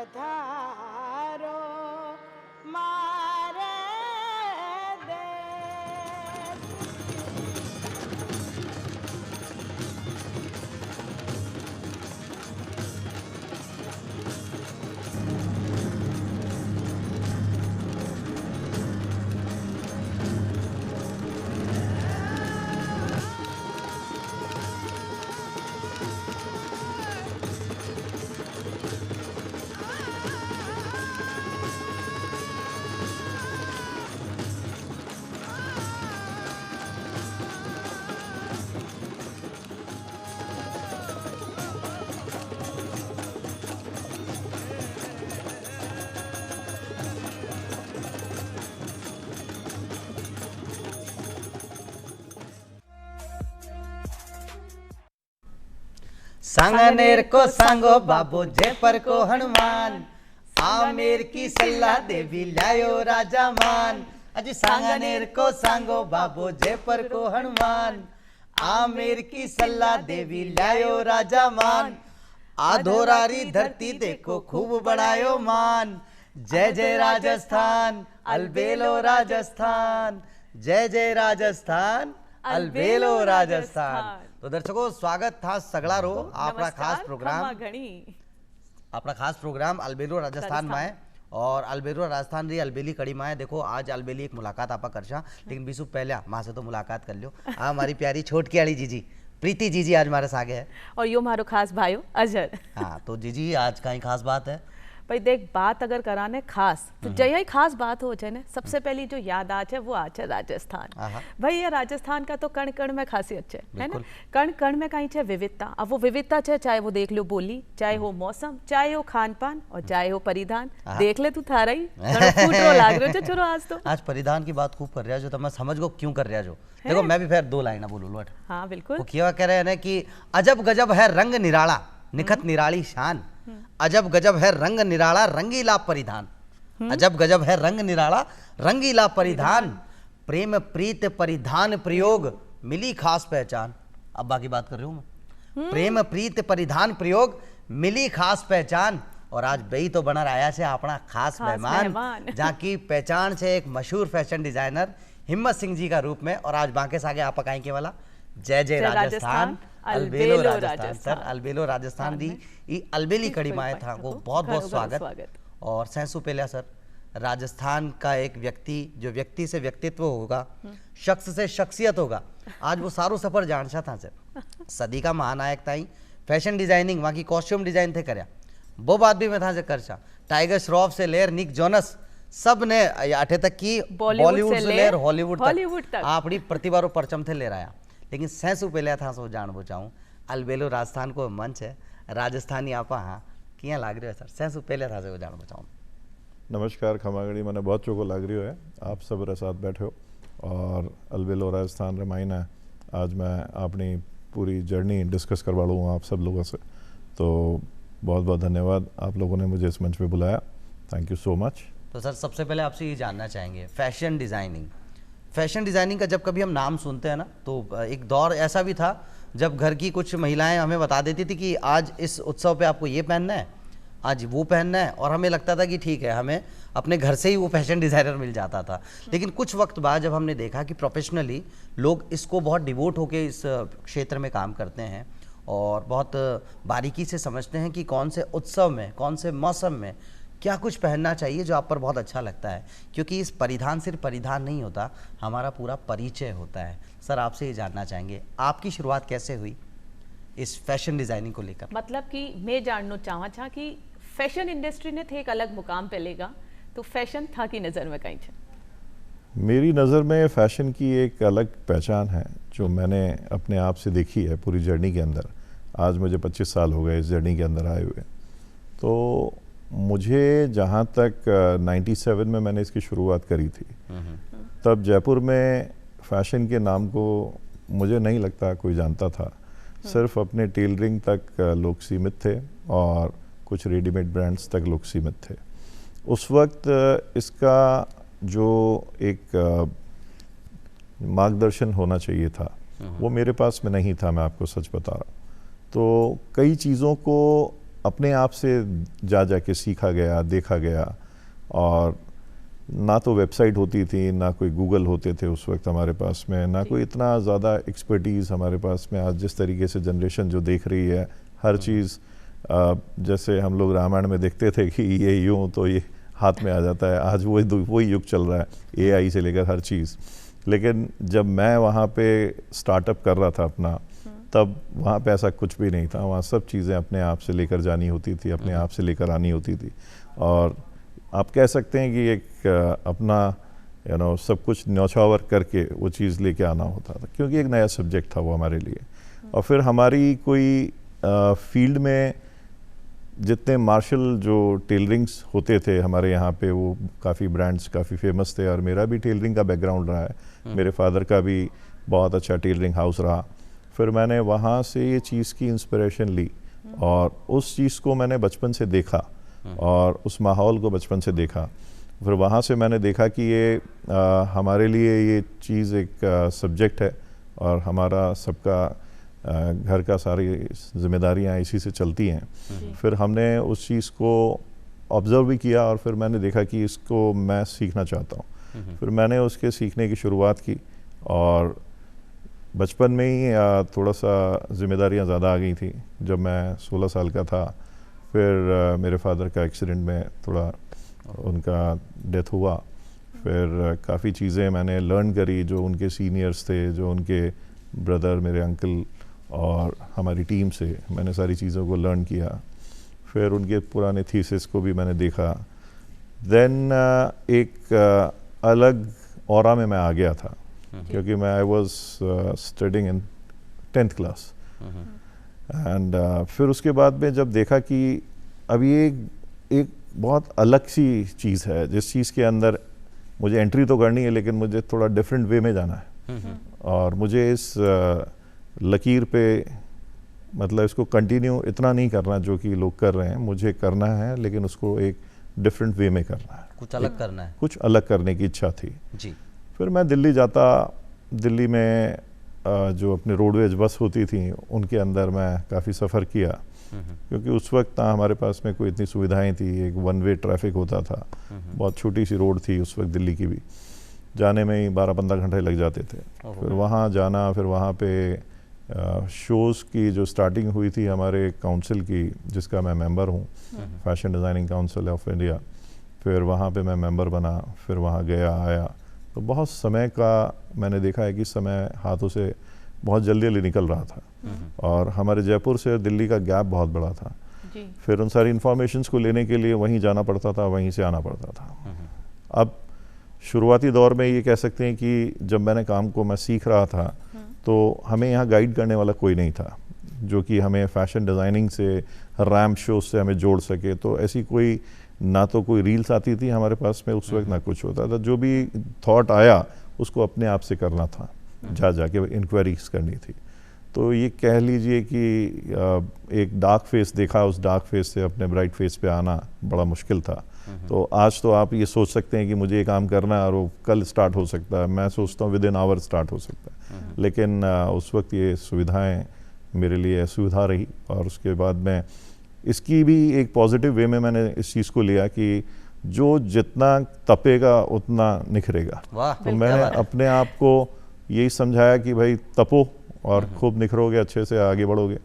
पधारो मारे दे। सांगनेर को सांगो बाबू जयपर को हनुमान, आमेर की सल्ला देवी लायो राजा मान। अजी सांगनेर को सांगो बाबू जयपर को हनुमान, आमेर की सल्ला देवी लायो राजा मान। आधोरारी धरती देखो खूब बढ़ायो मान, जय जय राजस्थान अलबेलो राजस्थान, जय जय राजस्थान अलबेलो राजस्थान। तो दर्शकों स्वागत था सगड़ा रो आपका खास प्रोग्राम अलबेलो राजस्थान में है। और अलबेलो राजस्थान री अलबेली कड़ी में है। देखो आज अलबेली एक मुलाकात आपा करशा, लेकिन बीसु पहले माँ से तो मुलाकात कर लियो। हमारी प्यारी छोटकी वाली जीजी प्रीति जीजी आज हमारे सागे है, और यो मारो खास भाइयों अजर। हाँ तो जीजी आज का ही खास बात है भाई देख, बात अगर कराने खास तो जय ही खास बात हो जाए ना, सबसे पहली जो याद आज है वो आज है राजस्थान। भाई ये राजस्थान का तो कण कण में खासियत है ना, कण कण में कहीं है विविधता। अब वो विविधता है, चाहे वो देख लो बोली, चाहे हो मौसम, चाहे हो खान पान और चाहे हो परिधान। देख ले तू थारा ही फूटरो लाग रहे हो छोरो आज तो। आज परिधान की बात खूब कर रहा है जो, तो मैं समझ गो क्यों कर रहा जो। देखो मैं भी फिर दो लाइन बोलूँ। हाँ बिल्कुल। वो क्या कह रहे हैं ना कि अजब गजब है रंग निराला निखत निराली शान, अजब गजब है रंग निराला रंगीला परिधान, अजब गजब है रंग निराला रंगीला परिधान, प्रेम प्रीत परिधान प्रयोग मिली खास पहचान। अब बाकी बात कर रही हूं मैं। प्रेम प्रीत परिधान प्रयोग मिली खास पहचान। और आज बई तो बना आया से अपना खास मेहमान, जहाँ की पहचान से एक मशहूर फैशन डिजाइनर हिम्मत सिंह जी का रूप में। और आज बांके सागे आप पकाई के वाला जय जय राजस्थान अलबेलो राजस्थान। सर अलबेलो राजस्थान दी ई अलबेली कड़ी माए था वो बहुत बहुत स्वागत। और सैसु पहले सर राजस्थान का एक व्यक्ति जो व्यक्ति से व्यक्तित्व होगा, शख्स से शख्सियत होगा, आज वो सारो सफर जानसा था सर। सदी का महानायक था ही फैशन डिजाइनिंग वहाँ की कॉस्ट्यूम डिजाइन थे करया, वो बात भी मैं था से करसा। टाइगर श्रॉफ से लेर निक जोनस सब ने अठे तक की बॉलीवुड से लेर हॉलीवुड तक अपनी प्रतिभा परचम थे ले रहा। लेकिन सैसु पहले था सो जान चाहूँ अलबेलो राजस्थान को मंच है राजस्थानी आपा हाँ किया लाग रही है सर, सैसु पहले था से जान चाहूँ। नमस्कार खमागड़ी मैंने बहुत चोको लाग रही है आप सब रे साथ बैठे हो। और अलबेलो राजस्थान रे मायने आज मैं अपनी पूरी जर्नी डिस्कस करवा लूँ आप सब लोगों से। तो बहुत बहुत धन्यवाद आप लोगों ने मुझे इस मंच पे बुलाया, थैंक यू सो मच। तो सर सबसे पहले आपसे ये जानना चाहेंगे फैशन डिज़ाइनिंग का जब कभी हम नाम सुनते हैं ना, तो एक दौर ऐसा भी था जब घर की कुछ महिलाएं हमें बता देती थी कि आज इस उत्सव पे आपको ये पहनना है, आज वो पहनना है, और हमें लगता था कि ठीक है हमें अपने घर से ही वो फैशन डिज़ाइनर मिल जाता था। लेकिन कुछ वक्त बाद जब हमने देखा कि प्रोफेशनली लोग इसको बहुत डिवोट होकर इस क्षेत्र में काम करते हैं और बहुत बारीकी से समझते हैं कि कौन से उत्सव में कौन से मौसम में क्या कुछ पहनना चाहिए जो आप पर बहुत अच्छा लगता है, क्योंकि इस परिधान सिर्फ परिधान नहीं होता, हमारा पूरा परिचय होता है। सर आपसे ये जानना चाहेंगे आपकी शुरुआत कैसे हुई इस फैशन डिज़ाइनिंग को लेकर? मतलब कि मैं जानना चाहा कि फैशन इंडस्ट्री ने थे एक अलग मुकाम पे लेगा, तो फैशन था की नज़र में कहीं छे? मेरी नज़र में फ़ैशन की एक अलग पहचान है जो मैंने अपने आप से देखी है पूरी जर्नी के अंदर। आज मुझे 25 साल हो गए इस जर्नी के अंदर आए हुए। तो मुझे जहाँ तक 97 में मैंने इसकी शुरुआत करी थी, तब जयपुर में फ़ैशन के नाम को मुझे नहीं लगता कोई जानता था। सिर्फ अपने टेलरिंग तक लोग सीमित थे और कुछ रेडीमेड ब्रांड्स तक लोग सीमित थे। उस वक्त इसका जो एक मार्गदर्शन होना चाहिए था वो मेरे पास में नहीं था, मैं आपको सच बता रहा हूँ। तो कई चीज़ों को अपने आप से जा जा के सीखा गया, देखा गया। और ना तो वेबसाइट होती थी, ना कोई गूगल होते थे उस वक्त हमारे पास में, ना कोई इतना ज़्यादा एक्सपर्टीज़ हमारे पास में। आज जिस तरीके से जनरेशन जो देख रही है हर चीज़, जैसे हम लोग रामायण में देखते थे कि ये यूँ तो ये हाथ में आ जाता है, आज वही युग चल रहा है, एआई से लेकर हर चीज़। लेकिन जब मैं वहाँ पे स्टार्टअप कर रहा था अपना, तब वहाँ पे ऐसा कुछ भी नहीं था। वहाँ सब चीज़ें अपने आप से लेकर जानी होती थी, अपने आप से लेकर आनी होती थी। और आप कह सकते हैं कि एक अपना सब कुछ न्यौछावर करके वो चीज़ लेके आना होता था, क्योंकि एक नया सब्जेक्ट था वो हमारे लिए। और फिर हमारी कोई फील्ड में जितने मार्शल जो टेलरिंग्स होते थे हमारे यहाँ पे, वो काफ़ी ब्रांड्स काफ़ी फेमस थे। और मेरा भी टेलरिंग का बैकग्राउंड रहा है, मेरे फादर का भी बहुत अच्छा टेलरिंग हाउस रहा। फिर मैंने वहाँ से ये चीज़ की इंस्पिरेशन ली और उस चीज़ को मैंने बचपन से देखा और उस माहौल को बचपन से देखा। फिर वहाँ से मैंने देखा कि ये हमारे लिए ये चीज़ एक सब्जेक्ट है और हमारा सबका घर का सारी जिम्मेदारियाँ इसी से चलती हैं। फिर हमने उस चीज़ को ऑब्ज़र्व भी किया और फिर मैंने देखा कि इसको मैं सीखना चाहता हूँ। फिर मैंने उसके सीखने की शुरुआत की और बचपन में ही थोड़ा सा जिम्मेदारियाँ ज़्यादा आ गई थी। जब मैं 16 साल का था, फिर मेरे फादर का एक्सीडेंट में थोड़ा उनका डेथ हुआ। फिर काफ़ी चीज़ें मैंने लर्न करी, जो उनके सीनियर्स थे, जो उनके ब्रदर, मेरे अंकल और हमारी टीम से मैंने सारी चीज़ों को लर्न किया। फिर उनके पुराने थीसिस को भी मैंने देखा। देन एक अलग ऑरा में मैं आ गया था, क्योंकि मैं I was studying in 10th class. And फिर उसके बाद में जब देखा कि अब ये एक बहुत अलग सी चीज़ है, जिस चीज़ के अंदर मुझे एंट्री तो करनी है, लेकिन मुझे थोड़ा डिफरेंट वे में जाना है। और मुझे इस लकीर पे मतलब इसको कंटिन्यू इतना नहीं करना जो कि लोग कर रहे हैं, मुझे करना है, लेकिन उसको एक डिफरेंट वे में करना है, कुछ अलग करना है, कुछ अलग करने की इच्छा थी जी। फिर मैं दिल्ली जाता, दिल्ली में जो अपने रोडवेज बस होती थी उनके अंदर मैं काफ़ी सफ़र किया, क्योंकि उस वक्त ना हमारे पास में कोई इतनी सुविधाएं थी। एक वन वे ट्रैफिक होता था, बहुत छोटी सी रोड थी उस वक्त दिल्ली की भी, जाने में ही 12-15 घंटे लग जाते थे। फिर वहाँ जाना, फिर वहाँ पे शोज़ की जो स्टार्टिंग हुई थी हमारे काउंसिल की, जिसका मैं मेंबर हूँ, fashion designing council of India. फिर वहाँ पे मैं मेंबर बना, फिर वहाँ गया आया, तो बहुत समय का मैंने देखा है कि समय हाथों से बहुत जल्दी जल्दी निकल रहा था। और हमारे जयपुर से दिल्ली का गैप बहुत बड़ा था जी। फिर उन सारी इन्फॉर्मेशंस को लेने के लिए वहीं जाना पड़ता था, वहीं से आना पड़ता था। अब शुरुआती दौर में ये कह सकते हैं कि जब मैंने काम को मैं सीख रहा था, तो हमें यहाँ गाइड करने वाला कोई नहीं था जो कि हमें फैशन डिज़ाइनिंग से, रैम्प शोज से हमें जोड़ सके। तो ऐसी कोई, ना तो कोई रील्स आती थी हमारे पास में उस वक्त, ना कुछ होता था। जो भी थॉट आया उसको अपने आप से करना था, जा जाके इंक्वायरीज करनी थी। तो ये कह लीजिए कि एक डार्क फेस देखा, उस डार्क फेस से अपने ब्राइट फेस पे आना बड़ा मुश्किल था। तो आज तो आप ये सोच सकते हैं कि मुझे ये काम करना है और वो कल स्टार्ट हो सकता है, मैं सोचता हूँ विदिन आवर स्टार्ट हो सकता है। लेकिन उस वक्त ये सुविधाएं मेरे लिए असुविधा रही। और उसके बाद में इसकी भी एक पॉजिटिव वे में मैंने इस चीज़ को लिया कि जो जितना तपेगा उतना निखरेगा। तो मैंने अपने आप को यही समझाया कि भाई तपो और खूब निखरोगे, अच्छे से आगे बढ़ोगे।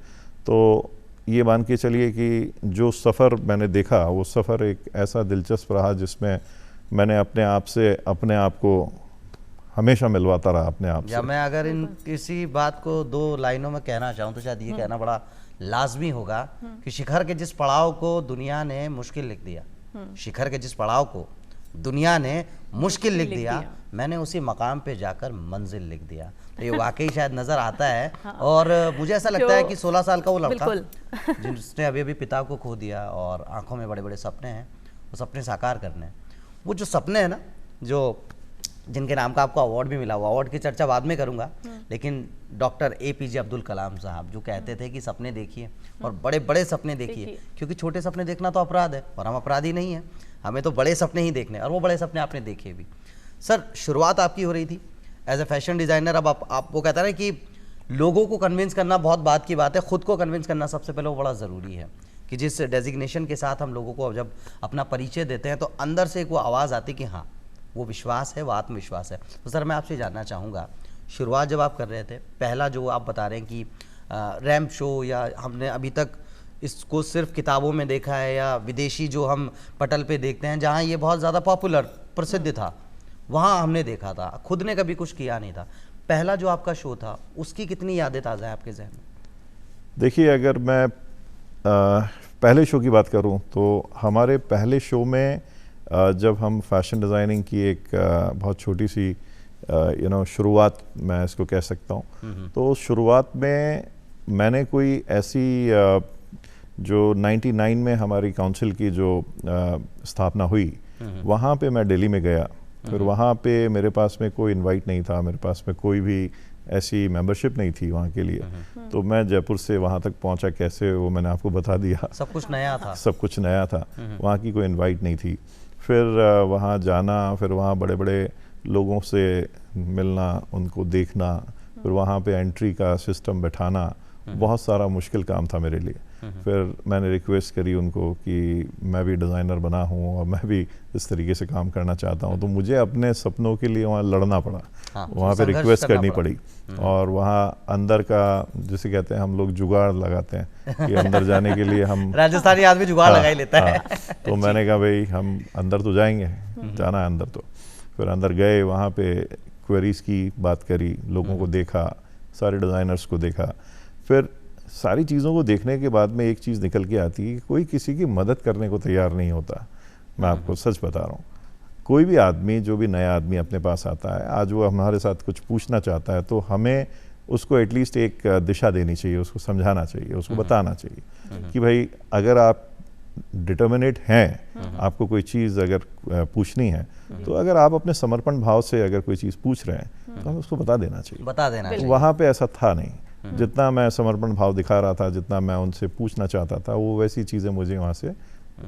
तो ये मान के चलिए कि जो सफ़र मैंने देखा, वो सफ़र एक ऐसा दिलचस्प रहा जिसमें मैंने अपने आप को हमेशा मिलवाता रहा अपने आप से। या मैं अगर इन किसी बात को 2 लाइनों में कहना चाहूँ तो शायद ये कहना बड़ा लाजमी होगा कि शिखर के जिस पड़ाव को दुनिया ने मुश्किल लिख दिया, शिखर के जिस पड़ाव को दुनिया ने मुश्किल लिख दिया, मैंने उसी मकाम पे जाकर मंजिल लिख दिया। तो ये वाकई शायद नज़र आता है। और मुझे ऐसा लगता है कि 16 साल का वो लड़का जिसने अभी पिता को खो दिया और आंखों में बड़े बड़े सपने हैं, वो सपने साकार करने हैं। वो जो सपने हैं ना, जो जिनके नाम का आपको अवार्ड भी मिला, वो अवार्ड की चर्चा बाद में करूंगा, लेकिन डॉक्टर APJ अब्दुल कलाम साहब जो कहते थे कि सपने देखिए और बड़े बड़े सपने देखिए, क्योंकि छोटे सपने देखना तो अपराध है और हम अपराधी नहीं है, हमें तो बड़े सपने ही देखने। और वो बड़े सपने आपने देखे भी। सर, शुरुआत आपकी हो रही थी एज ए फैशन डिज़ाइनर। अब आप वो कहता है कि लोगों को कन्विंस करना बहुत बात की बात है, खुद को कन्विंस करना सबसे पहले वो बड़ा ज़रूरी है। कि जिस डेजिग्नेशन के साथ हम लोगों को जब अपना परिचय देते हैं तो अंदर से एक वो आवाज़ आती कि हाँ वो विश्वास है, वो आत्मविश्वास है। तो सर मैं आपसे जानना चाहूँगा, शुरुआत जब आप कर रहे थे, पहला जो आप बता रहे हैं कि रैंप शो, या हमने अभी तक इसको सिर्फ किताबों में देखा है या विदेशी जो हम पटल पे देखते हैं जहाँ ये बहुत ज़्यादा पॉपुलर प्रसिद्ध था, वहाँ हमने देखा था, खुद ने कभी कुछ किया नहीं था। पहला जो आपका शो था उसकी कितनी यादें ताज़ा है आपके जहन में? देखिए, अगर मैं पहले शो की बात करूं तो हमारे पहले शो में जब हम फैशन डिज़ाइनिंग की एक बहुत छोटी सी शुरुआत, मैं इसको कह सकता हूं, तो शुरुआत में मैंने कोई ऐसी जो 99 में हमारी काउंसिल की जो स्थापना हुई, वहाँ पे मैं दिल्ली में गया। फिर वहाँ पे मेरे पास में कोई इनवाइट नहीं था, मेरे पास में कोई भी ऐसी मेंबरशिप नहीं थी वहाँ के लिए। तो मैं जयपुर से वहाँ तक पहुँचा कैसे, वो मैंने आपको बता दिया। सब कुछ नया था, सब कुछ नया था, वहाँ की कोई इनवाइट नहीं थी। फिर वहाँ जाना, फिर वहाँ बड़े बड़े लोगों से मिलना, उनको देखना, फिर वहाँ पे एंट्री का सिस्टम बैठाना, बहुत सारा मुश्किल काम था मेरे लिए। फिर मैंने रिक्वेस्ट करी उनको कि मैं भी डिज़ाइनर बना हूँ और मैं भी इस तरीके से काम करना चाहता हूँ। तो मुझे अपने सपनों के लिए वहाँ लड़ना पड़ा, वहाँ पे रिक्वेस्ट करनी पड़ी, और वहाँ अंदर का जिसे कहते हैं हम लोग जुगाड़ लगाते हैं कि अंदर जाने के लिए हम राजस्थानी आदमी जुगाड़ लगा ही लेता है। तो मैंने कहा भाई हम अंदर तो जाएंगे, जाना है अंदर। तो फिर अंदर गए, वहाँ पे क्वेरीज की बात करी, लोगों को देखा, सारे डिज़ाइनर्स को देखा। फिर सारी चीज़ों को देखने के बाद में एक चीज़ निकल के आती है कि कोई किसी की मदद करने को तैयार नहीं होता। मैं आपको सच बता रहा हूँ, कोई भी आदमी, जो भी नया आदमी अपने पास आता है, आज वो हमारे साथ कुछ पूछना चाहता है तो हमें उसको एटलीस्ट एक दिशा देनी चाहिए, उसको समझाना चाहिए, उसको बताना चाहिए कि भाई अगर आप डिटर्मिनेट हैं, आपको कोई चीज़ अगर पूछनी है, तो अगर आप अपने समर्पण भाव से अगर कोई चीज़ पूछ रहे हैं तो हमें उसको बता देना चाहिए। वहाँ पे ऐसा था नहीं। जितना मैं समर्पण भाव दिखा रहा था, जितना मैं उनसे पूछना चाहता था, वो वैसी चीज़ें मुझे वहाँ से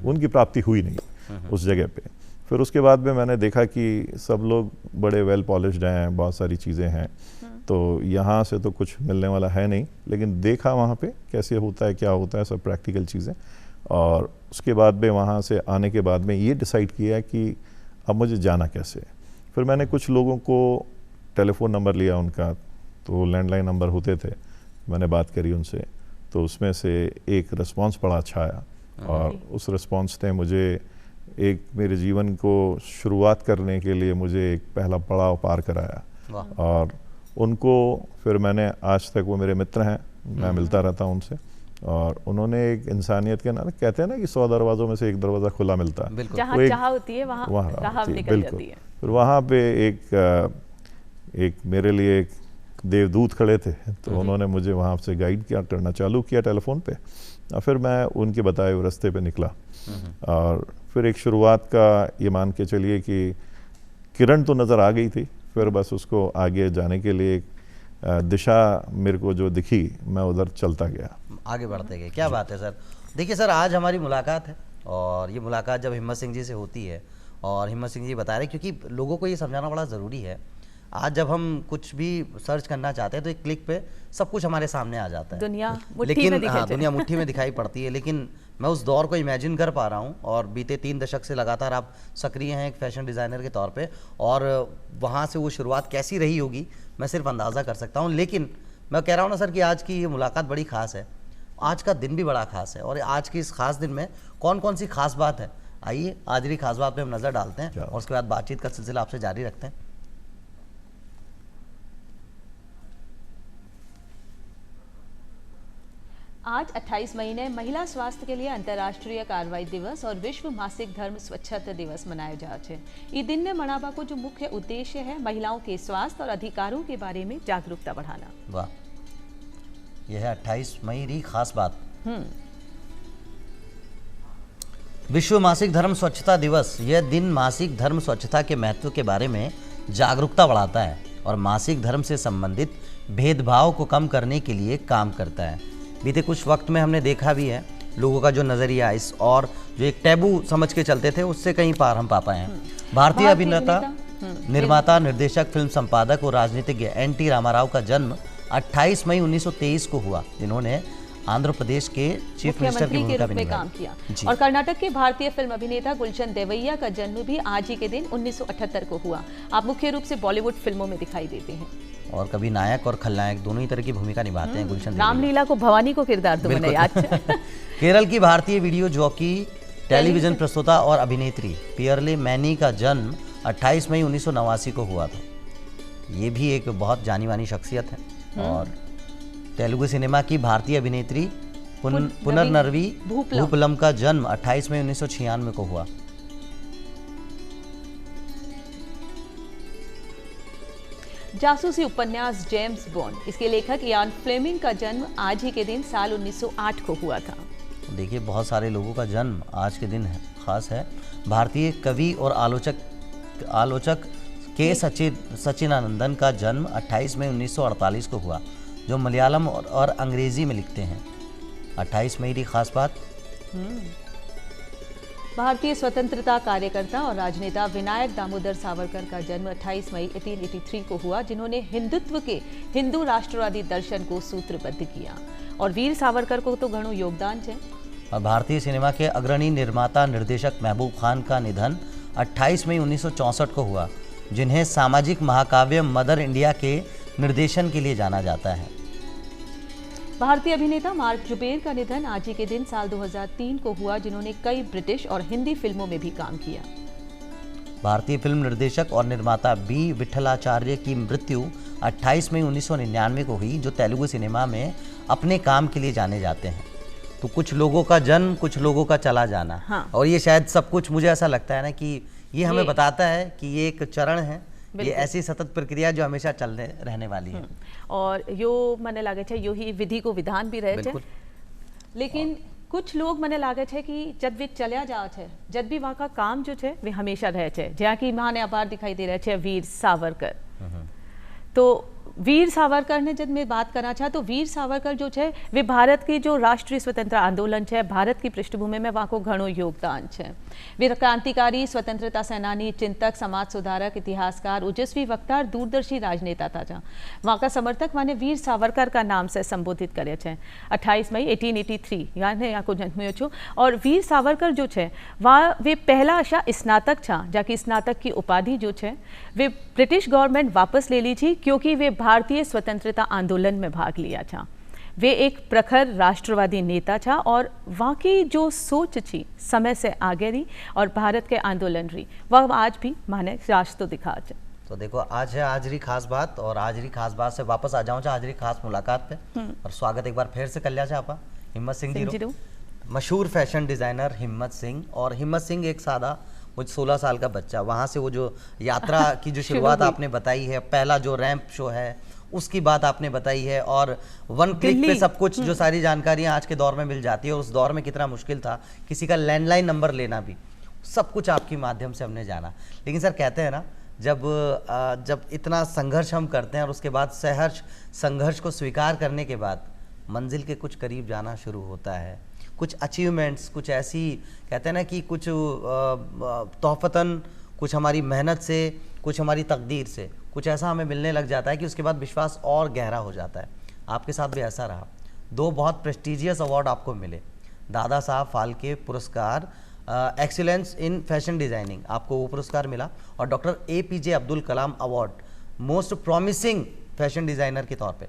उनकी प्राप्ति हुई नहीं उस जगह पे। फिर उसके बाद में मैंने देखा कि सब लोग बड़े वेल पॉलिश्ड हैं, बहुत सारी चीज़ें हैं, तो यहाँ से तो कुछ मिलने वाला है नहीं। लेकिन देखा वहाँ पे कैसे होता है, क्या होता है, सब प्रैक्टिकल चीज़ें। और उसके बाद में वहाँ से आने के बाद में ये डिसाइड किया कि अब मुझे जाना कैसे। फिर मैंने कुछ लोगों को टेलीफोन नंबर लिया उनका, तो लैंडलाइन नंबर होते थे, मैंने बात करी उनसे, तो उसमें से एक रिस्पांस बड़ा अच्छा आया, और उस रिस्पांस ने मुझे एक मेरे जीवन को शुरुआत करने के लिए मुझे एक पहला पड़ाव पार कराया। और उनको फिर मैंने, आज तक वो मेरे मित्र हैं, मैं मिलता रहता हूँ उनसे, और उन्होंने एक इंसानियत के नाते, कहते हैं ना कि 100 दरवाज़ों में से एक दरवाज़ा खुला मिलता है, जहाँ चाह होती है वहाँ राह निकल जाती है। फिर वहाँ पे एक मेरे लिए एक देवदूत खड़े थे, तो उन्होंने मुझे वहाँ से गाइड करना चालू किया टेलीफोन पे, और फिर मैं उनके बताए हुए रास्ते पे निकला। और फिर एक शुरुआत का ये मान के चलिए कि किरण तो नज़र आ गई थी, फिर बस उसको आगे जाने के लिए दिशा मेरे को जो दिखी, मैं उधर चलता गया, आगे बढ़ते गए। क्या बात है सर। देखिए सर, आज हमारी मुलाकात है, और ये मुलाकात जब हिम्मत सिंह जी से होती है, और हिम्मत सिंह जी बता रहे, क्योंकि लोगों को ये समझाना बड़ा ज़रूरी है, आज जब हम कुछ भी सर्च करना चाहते हैं तो एक क्लिक पे सब कुछ हमारे सामने आ जाता है, दुनिया मुट्ठी लेकिन में दिखाई दुनिया मुट्ठी में दिखाई पड़ती है। लेकिन मैं उस दौर को इमेजिन कर पा रहा हूँ, और बीते 3 दशक से लगातार आप सक्रिय हैं एक फैशन डिज़ाइनर के तौर पे, और वहाँ से वो शुरुआत कैसी रही होगी मैं सिर्फ अंदाज़ा कर सकता हूँ। लेकिन मैं कह रहा हूँ ना सर कि आज की ये मुलाकात बड़ी ख़ास है, आज का दिन भी बड़ा ख़ास है, और आज की इस ख़ास दिन में कौन कौन सी खास बात है, आइए आज की खास बात पे हम नज़र डालते हैं, और उसके बाद बातचीत का सिलसिला आपसे जारी रखते हैं। आज 28 मई ने महिला स्वास्थ्य के लिए अंतर्राष्ट्रीय कार्रवाई दिवस और विश्व मासिक धर्म स्वच्छता दिवस मनाया जाता है। ये दिन ने मनावा को जो मुख्य उद्देश्य है महिलाओं के स्वास्थ्य और अधिकारों के बारे में जागरूकता बढ़ाना। वाह, यह है 28 मई री खास बात। विश्व मासिक धर्म स्वच्छता दिवस। यह दिन मासिक धर्म स्वच्छता के महत्व के बारे में जागरूकता बढ़ाता है और मासिक धर्म से संबंधित भेदभाव को कम करने के लिए काम करता है। बीते कुछ वक्त में हमने देखा भी है लोगों का जो नज़रिया इस और जो एक टैबू समझ के चलते थे उससे कहीं पार हम पा पाए हैं। भारतीय अभिनेता, निर्माता, निर्देशक, फिल्म संपादक और राजनीतिज्ञ एन टी रामाराव का जन्म 28 मई 1923 को हुआ, जिन्होंने आंध्र प्रदेश के चीफ मिनिस्टर की मुख्यमंत्री के भूमिका रूप भी में निभाई। काम किया। जी। और कर्नाटक के भारतीय फिल्म अभिनेता गुलशन देवैया का जन्म भी आज ही के दिन 1978 को हुआ। आप मुख्य रूप से बॉलीवुड फिल्मों में दिखाई देते हैं और कभी नायक और खलनायक दोनों ही तरह की भूमिका निभाते हैं गुलशन देवैया। रामलीला को भवानी को किरदार तो मैंने याद है। केरल की भारतीय वीडियो जॉकी, टेलीविजन प्रस्तुता और अभिनेत्री पियरले मैनी का जन्म 28 मई 1989 को हुआ था। ये भी एक बहुत जानी मानी शख्सियत है। और तेलुगु सिनेमा की भारतीय अभिनेत्री पुनर्नवी भूपलम का जन्म 28 मई 1996 को हुआ। जासूसी उपन्यास जेम्स बॉन्ड, इसके लेखक इयान फ्लेमिंग का जन्म आज ही के दिन साल 1908 को हुआ था। देखिए बहुत सारे लोगों का जन्म आज के दिन है, खास है। भारतीय कवि और आलोचक के सचिनानंदन का जन्म 28 मई 1948 को हुआ, जो मलयालम और अंग्रेजी में लिखते हैं। 28 मई की खास बात। भारतीय स्वतंत्रता कार्यकर्ता और राजनेता विनायक दामोदर सावरकर का जन्म 28 मई 1883 को हुआ, जिन्होंने हिंदुत्व के हिंदू राष्ट्रवादी दर्शन को सूत्रबद्ध किया। और वीर सावरकर को तो घणो योगदान है। और भारतीय सिनेमा के अग्रणी निर्माता निर्देशक महबूब खान का निधन 28 मई 1964 को हुआ, जिन्हें सामाजिक महाकाव्य मदर इंडिया के निर्देशन के लिए जाना जाता है। भारतीय अभिनेता मार्क जुबेर का निधन आज ही के दिन साल 2003 को हुआ, जिन्होंने कई ब्रिटिश और हिंदी फिल्मों में भी काम किया। भारतीय फिल्म निर्देशक और निर्माता बी विठलाचार्य की मृत्यु 28 मई 1999 को हुई, जो तेलुगु सिनेमा में अपने काम के लिए जाने जाते हैं। तो कुछ लोगों का जन्म, कुछ लोगों का चला जाना। हाँ। और ये शायद सब कुछ, मुझे ऐसा लगता है ना कि ये हमें बताता है कि ये एक चरण है, ये ऐसी सतत प्रक्रिया जो हमेशा चलने रहने वाली है। और यो मने लागे छे यो ही विधि को विधान भी रहे छे। लेकिन कुछ लोग मने लागे छे कि जब वे चल्या जाओ छे, जब भी वहाँ का काम जो छे वे हमेशा रहे छे, जहाँ की माने आभार दिखाई दे रहे छे वीर सावरकर। तो वीर सावरकर ने जब मैं बात करना चाह, तो वीर सावरकर जो है वे भारत की जो राष्ट्रीय स्वतंत्र आंदोलन है, भारत की पृष्ठभूमि में वहाँ को घणो योगदान है। वे क्रांतिकारी, स्वतंत्रता सेनानी, चिंतक, समाज सुधारक, इतिहासकार, ओजस्वी वक्ता और दूरदर्शी राजनेता था। जहाँ वहाँ का समर्थक माने वीर सावरकर का नाम से संबोधित करे छे। 28 मई 1883 यानी यहाँ को जन्म्यो छो। और वीर सावरकर जो है वहाँ वे पहला अशा स्नातक छा, जाकि स्नातक की उपाधि जो है वे ब्रिटिश गवर्नमेंट वापस ले ली थी, क्योंकि वे भारतीय स्वतंत्रता आंदोलन में भाग लिया था। वे एक प्रखर राष्ट्रवादी नेता था और वहाँ की जो सोच थी समय से आगे रही और भारत के आंदोलन रही, वह आज भी माने राष्ट्र दिखा। तो देखो आज है आजरी खास बात, और आजरी खास बात से वापस आ जाऊँ आजरी खास मुलाकात पे। और स्वागत एक बार फिर से कल्याण आपा हिम्मत सिंह जी, मशहूर फैशन डिजाइनर हिम्मत सिंह। और हिम्मत सिंह एक सादा मुझे 16 साल का बच्चा, वहाँ से वो जो यात्रा की जो शुरुआत आपने बताई है, पहला जो रैंप शो है उसकी बात आपने बताई है, और वन क्लिक पे सब कुछ जो सारी जानकारियाँ आज के दौर में मिल जाती है, और उस दौर में कितना मुश्किल था किसी का लैंडलाइन नंबर लेना भी, सब कुछ आपके माध्यम से हमने जाना। लेकिन सर कहते हैं ना, जब इतना संघर्ष हम करते हैं और उसके बाद सहर्ष संघर्ष को स्वीकार करने के बाद मंजिल के कुछ करीब जाना शुरू होता है। कुछ अचीवमेंट्स, कुछ ऐसी कहते हैं ना कि कुछ तोहफतन, कुछ हमारी मेहनत से, कुछ हमारी तकदीर से कुछ ऐसा हमें मिलने लग जाता है कि उसके बाद विश्वास और गहरा हो जाता है। आपके साथ भी ऐसा रहा। 2 बहुत प्रेस्टिजियस अवार्ड आपको मिले, दादा साहब फाल्के पुरस्कार एक्सीलेंस इन फैशन डिज़ाइनिंग, आपको वो पुरस्कार मिला, और doctor APJ Abdul Kalam award most promising fashion designer के तौर पे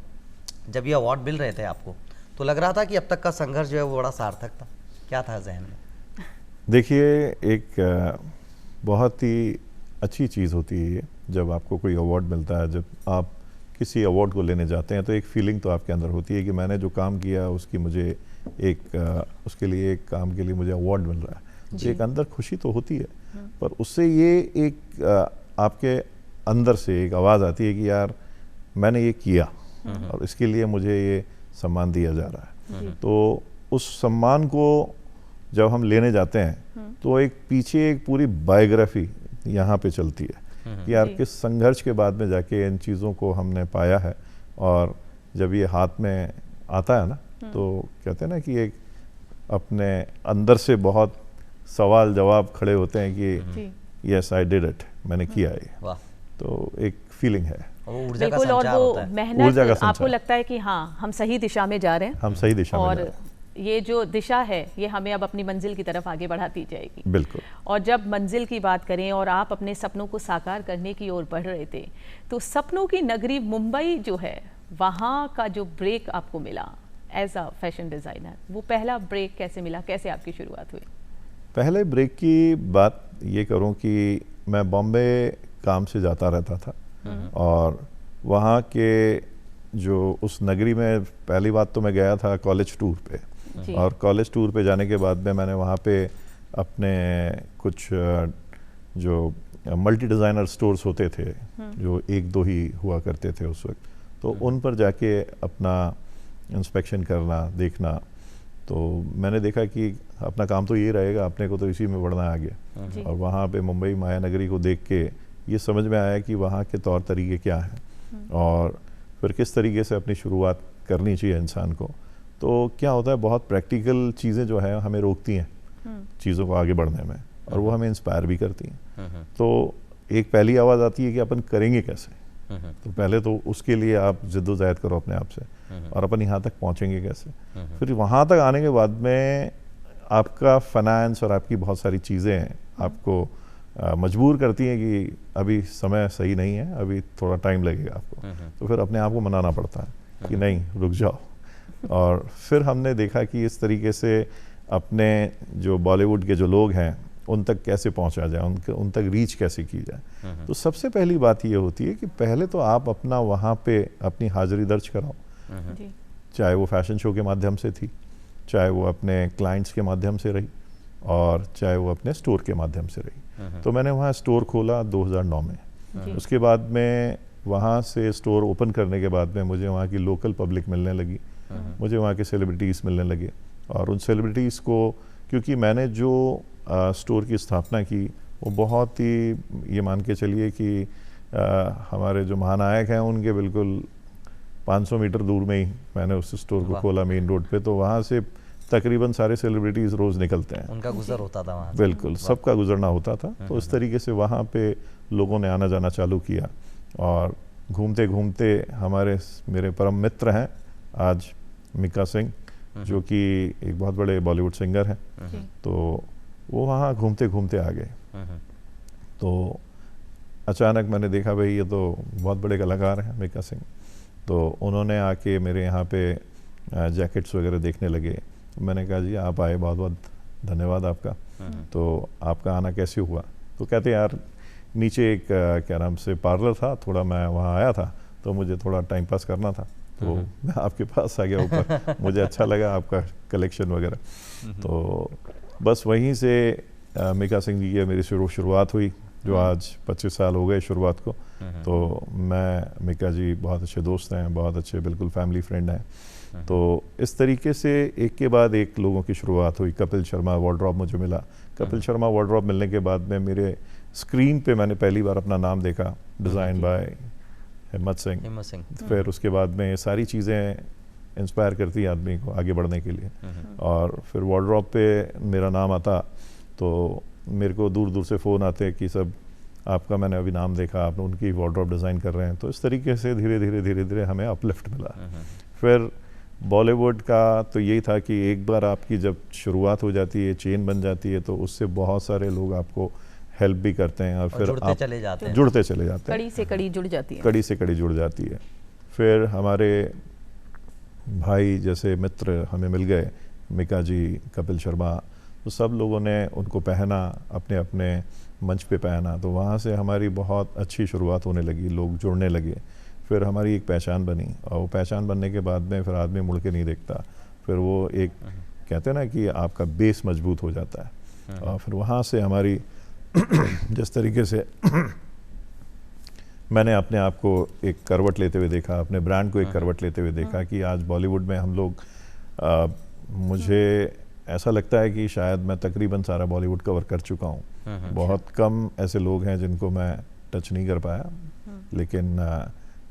जब ये अवार्ड मिल रहे थे आपको, तो लग रहा था कि अब तक का संघर्ष जो है वो बड़ा सार्थक था? क्या था जहन में? देखिए, एक बहुत ही अच्छी चीज़ होती है ये, जब आपको कोई अवार्ड मिलता है। जब आप किसी अवार्ड को लेने जाते हैं तो एक फीलिंग तो आपके अंदर होती है कि मैंने जो काम किया उसकी मुझे उसके लिए एक काम के लिए मुझे अवार्ड मिल रहा है। तो एक अंदर खुशी तो होती है, पर उससे ये एक आपके अंदर से एक आवाज़ आती है कि यार मैंने ये किया और इसके लिए मुझे ये सम्मान दिया जा रहा है। तो उस सम्मान को जब हम लेने जाते हैं तो एक पीछे एक पूरी बायोग्राफी यहाँ पे चलती है कि यार किस संघर्ष के बाद में जाके इन चीज़ों को हमने पाया है। और जब ये हाथ में आता है ना, तो कहते हैं ना कि एक अपने अंदर से बहुत सवाल जवाब खड़े होते हैं कि यस आई डिड इट, मैंने किया ये। वाह। तो एक फीलिंग है। वो ऊर्जा का बिल्कुल, और संचार वो होता है। ऊर्जा का मेहनत संचार। आपको लगता है कि हाँ हम सही दिशा में जा रहे हैं, हम सही दिशा में जा और रहे हैं। ये जो दिशा है ये हमें अब अपनी मंजिल की तरफ आगे बढ़ाती जाएगी। बिल्कुल। और जब मंजिल की बात करें और आप अपने सपनों को साकार करने की ओर बढ़ रहे थे, तो सपनों की नगरी मुंबई जो है, वहाँ का जो ब्रेक आपको मिला एज अ फैशन डिज़ाइनर, वो पहला ब्रेक कैसे मिला, कैसे आपकी शुरुआत हुई? पहले ब्रेक की बात ये करूं कि मैं बॉम्बे काम से जाता रहता था, और वहाँ के जो उस नगरी में पहली बात तो मैं गया था कॉलेज टूर पे, जी। और कॉलेज टूर पे जाने के बाद में मैंने वहाँ पे अपने कुछ जो मल्टी डिज़ाइनर स्टोर्स होते थे, जो एक दो ही हुआ करते थे उस वक्त, तो उन पर जाके अपना इंस्पेक्शन करना, देखना, तो मैंने देखा कि अपना काम तो ये रहेगा, अपने को तो इसी में बढ़ना है आगे। और वहाँ पे मुंबई माया नगरी को देख के ये समझ में आया कि वहाँ के तौर तरीके क्या हैं, और फिर किस तरीके से अपनी शुरुआत करनी चाहिए इंसान को। तो क्या होता है, बहुत प्रैक्टिकल चीज़ें जो है हमें रोकती हैं चीज़ों को आगे बढ़ने में, और वो हमें इंस्पायर भी करती हैं। तो एक पहली आवाज़ आती है कि अपन करेंगे कैसे। तो पहले तो उसके लिए आप जिद्दोजहद करो अपने आप से, और अपन यहाँ तक पहुँचेंगे कैसे। फिर वहाँ तक आने के बाद में आपका फाइनेंस और आपकी बहुत सारी चीज़ें आपको मजबूर करती हैं कि अभी समय सही नहीं है, अभी थोड़ा टाइम लगेगा आपको। तो फिर अपने आप को मनाना पड़ता है कि नहीं, रुक जाओ। और फिर हमने देखा कि इस तरीके से अपने जो बॉलीवुड के जो लोग हैं उन तक कैसे पहुंचा जाए, उन तक रीच कैसे की जाए। तो सबसे पहली बात ये होती है कि पहले तो आप अपना वहाँ पे अपनी हाजिरी दर्ज कराओ, चाहे वो फैशन शो के माध्यम से थी, चाहे वो अपने क्लाइंट्स के माध्यम से रही, और चाहे वो अपने स्टोर के माध्यम से रही। तो मैंने वहाँ स्टोर खोला 2009 में। उसके बाद में वहाँ से स्टोर ओपन करने के बाद में मुझे वहाँ की लोकल पब्लिक मिलने लगी, मुझे वहाँ के सेलिब्रिटीज़ मिलने लगे, और उन सेलिब्रिटीज़ को, क्योंकि मैंने जो स्टोर की स्थापना की वो बहुत ही, ये मान के चलिए कि हमारे जो महानायक हैं उनके बिल्कुल 500 मीटर दूर में ही मैंने उस स्टोर को खोला, मेन रोड पे। तो वहाँ से तकरीबन सारे सेलिब्रिटीज़ रोज़ निकलते हैं, उनका गुजर होता था वहाँ से। बिल्कुल, सबका गुजरना होता था। तो इस तरीके से वहाँ पे लोगों ने आना जाना चालू किया, और घूमते घूमते मेरे परम मित्र हैं आज मिका सिंह, जो कि एक बहुत बड़े बॉलीवुड सिंगर हैं, तो वो वहाँ घूमते घूमते आ गए। तो अचानक मैंने देखा भाई ये तो बहुत बड़े कलाकार हैं मिका सिंह, तो उन्होंने आके मेरे यहाँ पे जैकेट्स वगैरह देखने लगे। मैंने कहा जी आप आए, बहुत बहुत धन्यवाद आपका। तो आपका आना कैसे हुआ? तो कहते यार नीचे एक क्या नाम से पार्लर था, थोड़ा मैं वहाँ आया था, तो मुझे थोड़ा टाइम पास करना था, तो मैं आपके पास आ गया ऊपर। मुझे अच्छा लगा आपका कलेक्शन वगैरह। तो बस वहीं से मिका सिंह जी की मेरी शुरुआत हुई, जो आज 25 साल हो गए शुरुआत को। तो मैं मिका जी बहुत अच्छे दोस्त हैं, बहुत अच्छे बिल्कुल फैमिली फ्रेंड हैं। तो इस तरीके से एक के बाद एक लोगों की शुरुआत हुई। कपिल शर्मा वार्डरोब मुझे मिला। कपिल शर्मा वार्डरोब मिलने के बाद में मेरे स्क्रीन पे मैंने पहली बार अपना नाम देखा, डिज़ाइन बाय हिम्मत सिंह। फिर उसके बाद में सारी चीज़ें इंस्पायर करती है आदमी को आगे बढ़ने के लिए। और फिर वार्डरोब पे मेरा नाम आता तो मेरे को दूर दूर से फ़ोन आते कि सब आपका मैंने अभी नाम देखा, आप उनकी वार्डरोब डिज़ाइन कर रहे हैं। तो इस तरीके से धीरे धीरे हमें अपलिफ्ट मिला। फिर बॉलीवुड का तो यही था कि एक बार आपकी जब शुरुआत हो जाती है, चेन बन जाती है, तो उससे बहुत सारे लोग आपको हेल्प भी करते हैं, और फिर जुड़ते आप चले जाते हैं, कड़ी से कड़ी जुड़ जाती है, कड़ी से कड़ी जुड़ जाती है। फिर हमारे भाई जैसे मित्र हमें मिल गए, मिका जी, कपिल शर्मा, तो सब लोगों ने उनको पहना, अपने अपने मंच पे पहना। तो वहाँ से हमारी बहुत अच्छी शुरुआत होने लगी, लोग जुड़ने लगे। फिर हमारी एक पहचान बनी, और वो पहचान बनने के बाद में फिर आदमी मुड़ के नहीं देखता। फिर वो एक कहते हैं ना कि आपका बेस मजबूत हो जाता है। और फिर वहाँ से हमारी जिस तरीके से मैंने अपने आप को एक करवट लेते हुए देखा, अपने ब्रांड को एक करवट लेते हुए देखा कि आज बॉलीवुड में हम लोग मुझे ऐसा लगता है कि शायद मैं तकरीबन सारा बॉलीवुड कवर कर चुका हूँ। बहुत कम ऐसे लोग हैं जिनको मैं टच नहीं कर पाया, लेकिन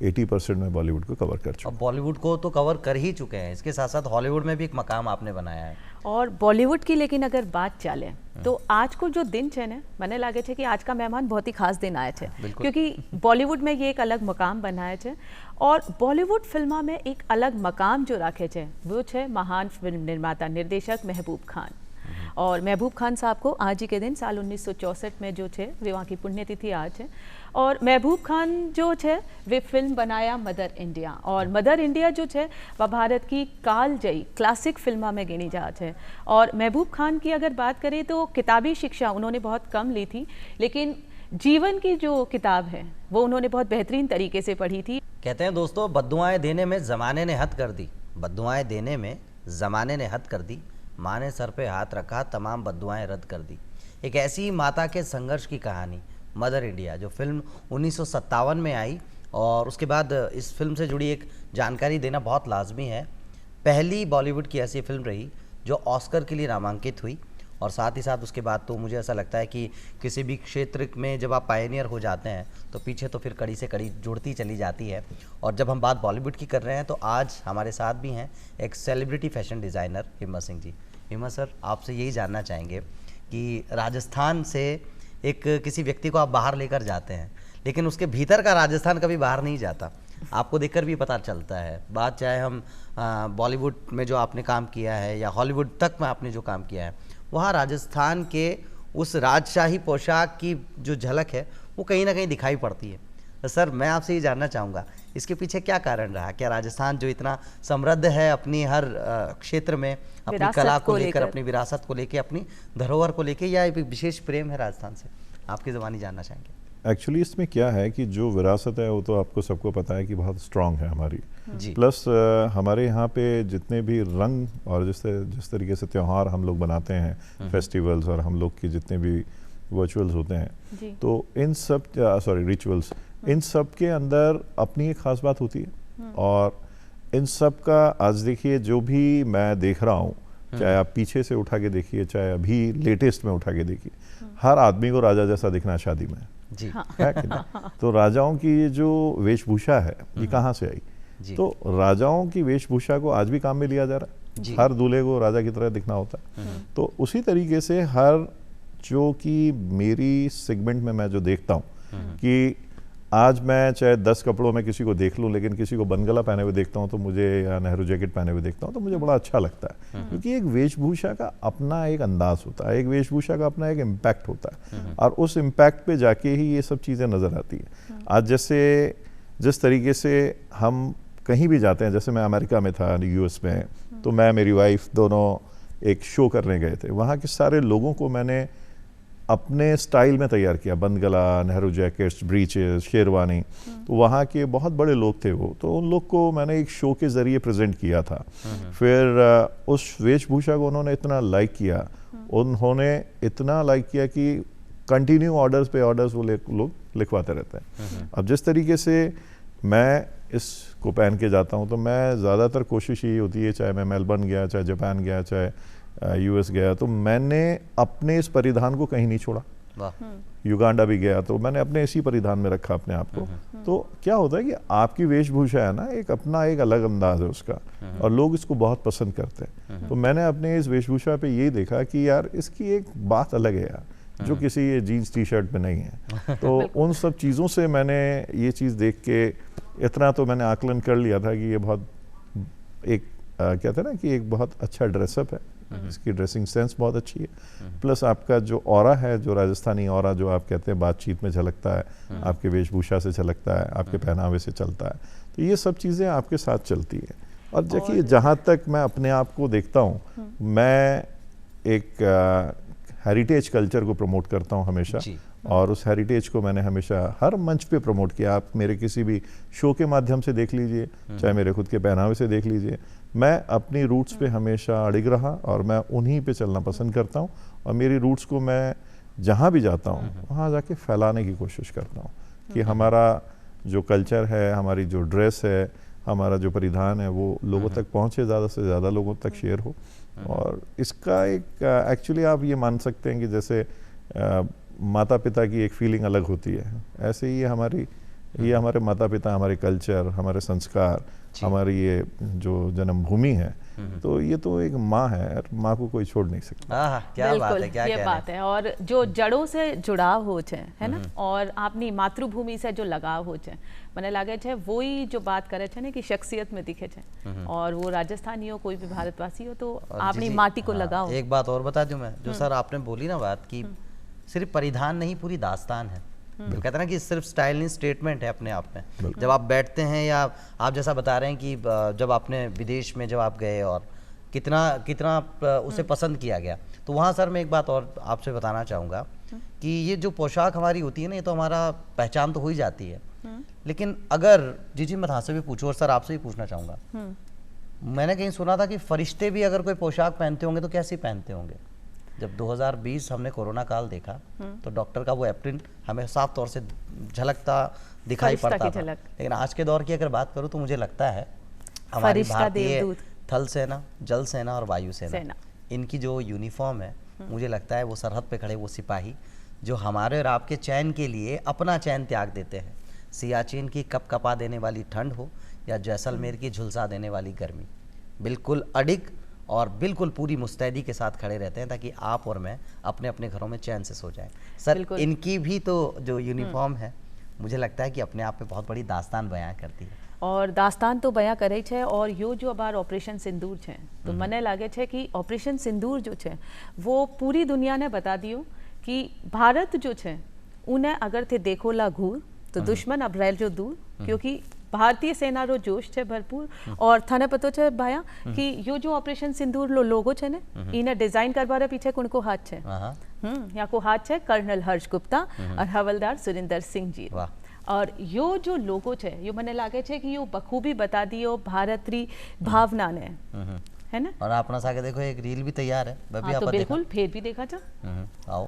80% मैं बॉलीवुड को कवर कर चुका अब बॉलीवुड को तो कवर कर ही चुके हैं, इसके साथ साथ हॉलीवुड में भी एक मकाम आपने बनाया है। और बॉलीवुड की लेकिन अगर बात चाले तो आज को जो दिन है ने મને લાગે છે कि आज का मेहमान बहुत ही खास दिन आए थे, क्योंकि बॉलीवुड में ये एक अलग मकाम बनाए थे और बॉलीवुड फिल्मा में एक अलग मकाम जो रखे थे वो है महान फिल्म निर्माता निर्देशक महबूब खान। और महबूब खान साहब को आज ही के दिन साल 1964 में जो है विवाह की पुण्यतिथि आज है। और महबूब खान जो है वे फिल्म बनाया मदर इंडिया, और मदर इंडिया जो है वह भारत की कालजयी क्लासिक फिल्मा में गिनी जाती है। और महबूब खान की अगर बात करें तो किताबी शिक्षा उन्होंने बहुत कम ली थी, लेकिन जीवन की जो किताब है वो उन्होंने बहुत बेहतरीन तरीके से पढ़ी थी। कहते हैं दोस्तों, बद्दुआएं देने में ज़माने ने हद कर दी, बद्दुआएं देने में ज़माने ने हद कर दी, माँ ने सर पे हाथ रखा तमाम बद्दुआएं रद्द कर दी। एक ऐसी माता के संघर्ष की कहानी मदर इंडिया, जो फिल्म 1957 में आई, और उसके बाद इस फिल्म से जुड़ी एक जानकारी देना बहुत लाजमी है। पहली बॉलीवुड की ऐसी फिल्म रही जो ऑस्कर के लिए नामांकित हुई, और साथ ही साथ उसके बाद तो मुझे ऐसा लगता है कि किसी भी क्षेत्र में जब आप पायनियर हो जाते हैं तो पीछे तो फिर कड़ी से कड़ी जुड़ती चली जाती है। और जब हम बात बॉलीवुड की कर रहे हैं तो आज हमारे साथ भी हैं एक सेलिब्रिटी फैशन डिज़ाइनर हिम्मत सिंह जी। हिम्मत सर, आपसे यही जानना चाहेंगे कि राजस्थान से एक किसी व्यक्ति को आप बाहर लेकर जाते हैं, लेकिन उसके भीतर का राजस्थान कभी बाहर नहीं जाता, आपको देखकर भी पता चलता है। बात चाहे हम बॉलीवुड में जो आपने काम किया है या हॉलीवुड तक में आपने जो काम किया है, वहाँ राजस्थान के उस राजशाही पोशाक की जो झलक है वो कहीं ना कहीं दिखाई पड़ती है। तो सर, मैं आपसे ये जानना चाहूँगा इसके पीछे क्या कारण रहा? क्या राजस्थान जो इतना समृद्ध है अपनी हर क्षेत्र में, अपनी कला को लेकर, अपनी विरासत को लेकर, अपनी धरोहर को लेकर, या एक विशेष प्रेम है राजस्थान से? आपकी ज़बानी जानना चाहेंगे। एक्चुअली इसमें क्या है कि जो विरासत है वो तो आपको सबको पता है कि बहुत स्ट्रांग है हमारी जी। प्लस हमारे यहाँ पे जितने भी रंग और जिस तरीके से त्यौहार हम लोग बनाते हैं, फेस्टिवल्स, और हम लोग के जितने भी वर्चुअल्स होते हैं, तो इन सब रिचुअल्स, इन सब के अंदर अपनी एक ख़ास बात होती है। और इन सब का आज देखिए जो भी मैं देख रहा हूँ, चाहे आप पीछे से उठा के देखिए, चाहे अभी लेटेस्ट में उठा के देखिए, हर आदमी को राजा जैसा दिखना है शादी में जी। है कि नहीं? तो राजाओं की ये जो वेशभूषा है ये कहाँ से आई? तो राजाओं की वेशभूषा को आज भी काम में लिया जा रहा है, हर दूल्हे को राजा की तरह दिखना होता है। तो उसी तरीके से हर जो कि मेरी सेगमेंट में मैं जो देखता हूँ कि आज मैं चाहे 10 कपड़ों में किसी को देख लूँ, लेकिन किसी को बनगला पहने हुए देखता हूँ तो मुझे, या नेहरू जैकेट पहने हुए देखता हूँ तो मुझे बड़ा अच्छा लगता है, क्योंकि एक वेशभूषा का अपना एक अंदाज होता है, एक वेशभूषा का अपना एक इम्पैक्ट होता है, और उस इम्पैक्ट पे जाके ही ये सब चीज़ें नज़र आती हैं। आज जैसे जिस तरीके से हम कहीं भी जाते हैं, जैसे मैं अमेरिका में था, US में, तो मैं, मेरी वाइफ दोनों एक शो करने गए थे। वहाँ के सारे लोगों को मैंने अपने स्टाइल में तैयार किया, बंदगला, नेहरू जैकेट्स, ब्रीचेस, शेरवानी। तो वहाँ के बहुत बड़े लोग थे वो, तो उन लोग को मैंने एक शो के ज़रिए प्रेजेंट किया था। फिर उस वेशभूषा को उन्होंने इतना लाइक किया, उन्होंने इतना लाइक किया कि कंटिन्यू ऑर्डर्स पे ऑर्डर्स वो लोग लिखवाते रहते हैं। अब जिस तरीके से मैं इसको पहन के जाता हूँ, तो मैं ज़्यादातर कोशिश यही होती है, चाहे मैं मेलबर्न गया, चाहे जापान गया, चाहे US गया, तो मैंने अपने इस परिधान को कहीं नहीं छोड़ा। युगांडा भी गया तो मैंने अपने इसी परिधान में रखा अपने आप को। तो क्या होता है कि आपकी वेशभूषा है ना, एक अपना एक अलग अंदाज है उसका, और लोग इसको बहुत पसंद करते हैं। तो मैंने अपने इस वेशभूषा पे ये देखा कि यार इसकी एक बात अलग है यार, जो किसी ये जीन्स टी-शर्ट में नहीं है। तो उन सब चीज़ों से मैंने ये चीज़ देख के इतना तो मैंने आकलन कर लिया था कि ये बहुत एक कहते हैं ना कि एक बहुत अच्छा ड्रेसअप है, इसकी ड्रेसिंग सेंस बहुत अच्छी है, प्लस आपका जो ऑरा है, जो राजस्थानी ऑरा जो आप कहते हैं बातचीत में झलकता है, आपके वेशभूषा से झलकता है, आपके पहनावे से चलता है, तो ये सब चीज़ें आपके साथ चलती है। और देखिए जहाँ तक मैं अपने आप को देखता हूँ, मैं एक हेरिटेज कल्चर को प्रमोट करता हूँ हमेशा, और उस हेरिटेज को मैंने हमेशा हर मंच पे प्रमोट किया। आप मेरे किसी भी शो के माध्यम से देख लीजिए, चाहे मेरे खुद के पहनावे से देख लीजिए, मैं अपनी रूट्स पे हमेशा अड़िग रहा, और मैं उन्हीं पे चलना पसंद करता हूँ। और मेरी रूट्स को मैं जहाँ भी जाता हूँ वहाँ जाके फैलाने की कोशिश करता हूँ कि हमारा जो कल्चर है, हमारी जो ड्रेस है, हमारा जो परिधान है, वो लोगों तक पहुँचे, ज़्यादा से ज़्यादा लोगों तक शेयर हो। और इसका एक एक्चुअली आप ये मान सकते हैं कि जैसे माता पिता की एक फीलिंग अलग होती है, ऐसे ही हमारी ये हमारे माता पिता, हमारे कल्चर, हमारे संस्कार, हमारी ये जो जन्मभूमि है, तो ये तो एक माँ है और माँ को कोई छोड़ नहीं सकता। क्या बात है, क्या ये बात है। और जो जड़ों से जुड़ाव हो है ना, और अपनी मातृभूमि से जो लगाव हो મને લાગે છે वही जो बात करे છે ને कि शख्सियत में दिखे છે, और वो राजस्थानी हो कोई भी भारतवासी हो तो अपनी माटी को लगाओ। एक बात और बता दूं मैं, जो सर आपने बोली ना बात की, सिर्फ परिधान नहीं पूरी दास्तान है। तो कहते हैं ना कि सिर्फ स्टाइल नहीं, स्टेटमेंट है अपने आप में। जब आप बैठते हैं या आप जैसा बता रहे हैं कि जब आपने विदेश में जब आप गए और कितना कितना उसे पसंद किया गया, तो वहाँ सर मैं एक बात और आपसे बताना चाहूँगा कि ये जो पोशाक हमारी होती है ना, ये तो हमारा पहचान तो हो ही जाती है, लेकिन अगर जी मैं यहाँ से भी पूछूँ और सर आपसे भी पूछना चाहूँगा, मैंने कहीं सुना था कि फरिश्ते भी अगर कोई पोशाक पहनते होंगे तो कैसी पहनते होंगे। जब 2020 हमने कोरोना काल देखा तो डॉक्टर का वो एप्रिन हमें साफ तौर से झलकता दिखाई पड़ता था, लेकिन आज के दौर की अगर बात करूँ तो मुझे लगता है हमारी भारतीय थल सेना, जल सेना और वायु सेना, इनकी जो यूनिफॉर्म है, मुझे लगता है वो सरहद पे खड़े वो सिपाही जो हमारे और आपके चैन के लिए अपना चैन त्याग देते हैं, सियाचिन की कप कपा देने वाली ठंड हो या जैसलमेर की झुलसा देने वाली गर्मी, बिल्कुल अडिग और बिल्कुल पूरी मुस्तैदी के साथ खड़े रहते हैं ताकि आप और मैं अपने अपने घरों में चैन से सो जाएं। सर इनकी भी तो जो यूनिफॉर्म है, मुझे लगता है कि अपने आप पे बहुत बड़ी दास्तान बयां करती है। और दास्तान तो बयां करे छे। और यो जो अबार ऑपरेशन सिंदूर है, तो मने लागे छे कि ऑपरेशन सिंदूर जो है वो पूरी दुनिया ने बता दियो कि भारत जो है उन्हें अगर थे देखो ला घूर तो दुश्मन अब रह जो दूर, क्योंकि भारतीय सेना रो जोश है भरपूर। और थाने पतो है भाया कि यो जो ऑपरेशन सिंदूर लो लोगो है ने, इन्हें डिजाइन करवारे पीछे कुण को हाथ है, यहाँ को हाथ है कर्नल हर्ष गुप्ता और हवलदार सुरिंदर सिंह जी। और यो जो लोगो है यो मने लागे छे कि यो बखूबी बता दियो भारतीय भावना ने, है ना। और अपना सागे देखो एक रील भी तैयार है, मैं भी तो बिल्कुल फिर भी देखा जा। आओ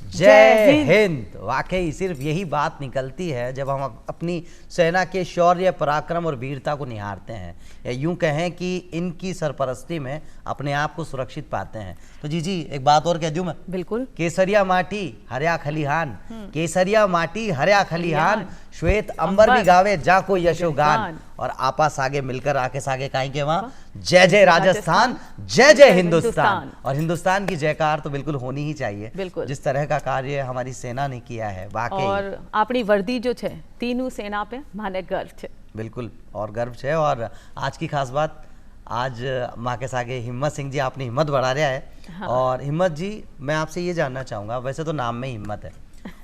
जय हिंद। वाकई सिर्फ यही बात निकलती है जब हम अपनी सेना के शौर्य, पराक्रम और वीरता को निहारते हैं, या यूं कहें कि इनकी सरपरस्ती में अपने आप को सुरक्षित पाते हैं। तो जी एक बात और कह दूं मैं, बिल्कुल, केसरिया माटी हरिया खलिहान, केसरिया माटी हरिया खलिहान, श्वेत अंबर भी गावे जाको यशोगान, और आपा सागे मिलकर आके सागे काई के वहां जय जय राजस्थान, जय जय हिंदुस्तान। और हिंदुस्तान की जयकार तो बिल्कुल होनी ही चाहिए, बिल्कुल, जिस तरह का कार्य हमारी सेना ने किया है। वाकई और अपनी वर्दी जो है तीनों सेना पे माने गर्व है, बिल्कुल, और गर्व है। और आज की खास बात, आज माँ के सागे हिम्मत सिंह जी आपने हिम्मत बढ़ा रहा है। हाँ। और हिम्मत जी मैं आपसे ये जानना चाहूँगा, वैसे तो नाम में हिम्मत है,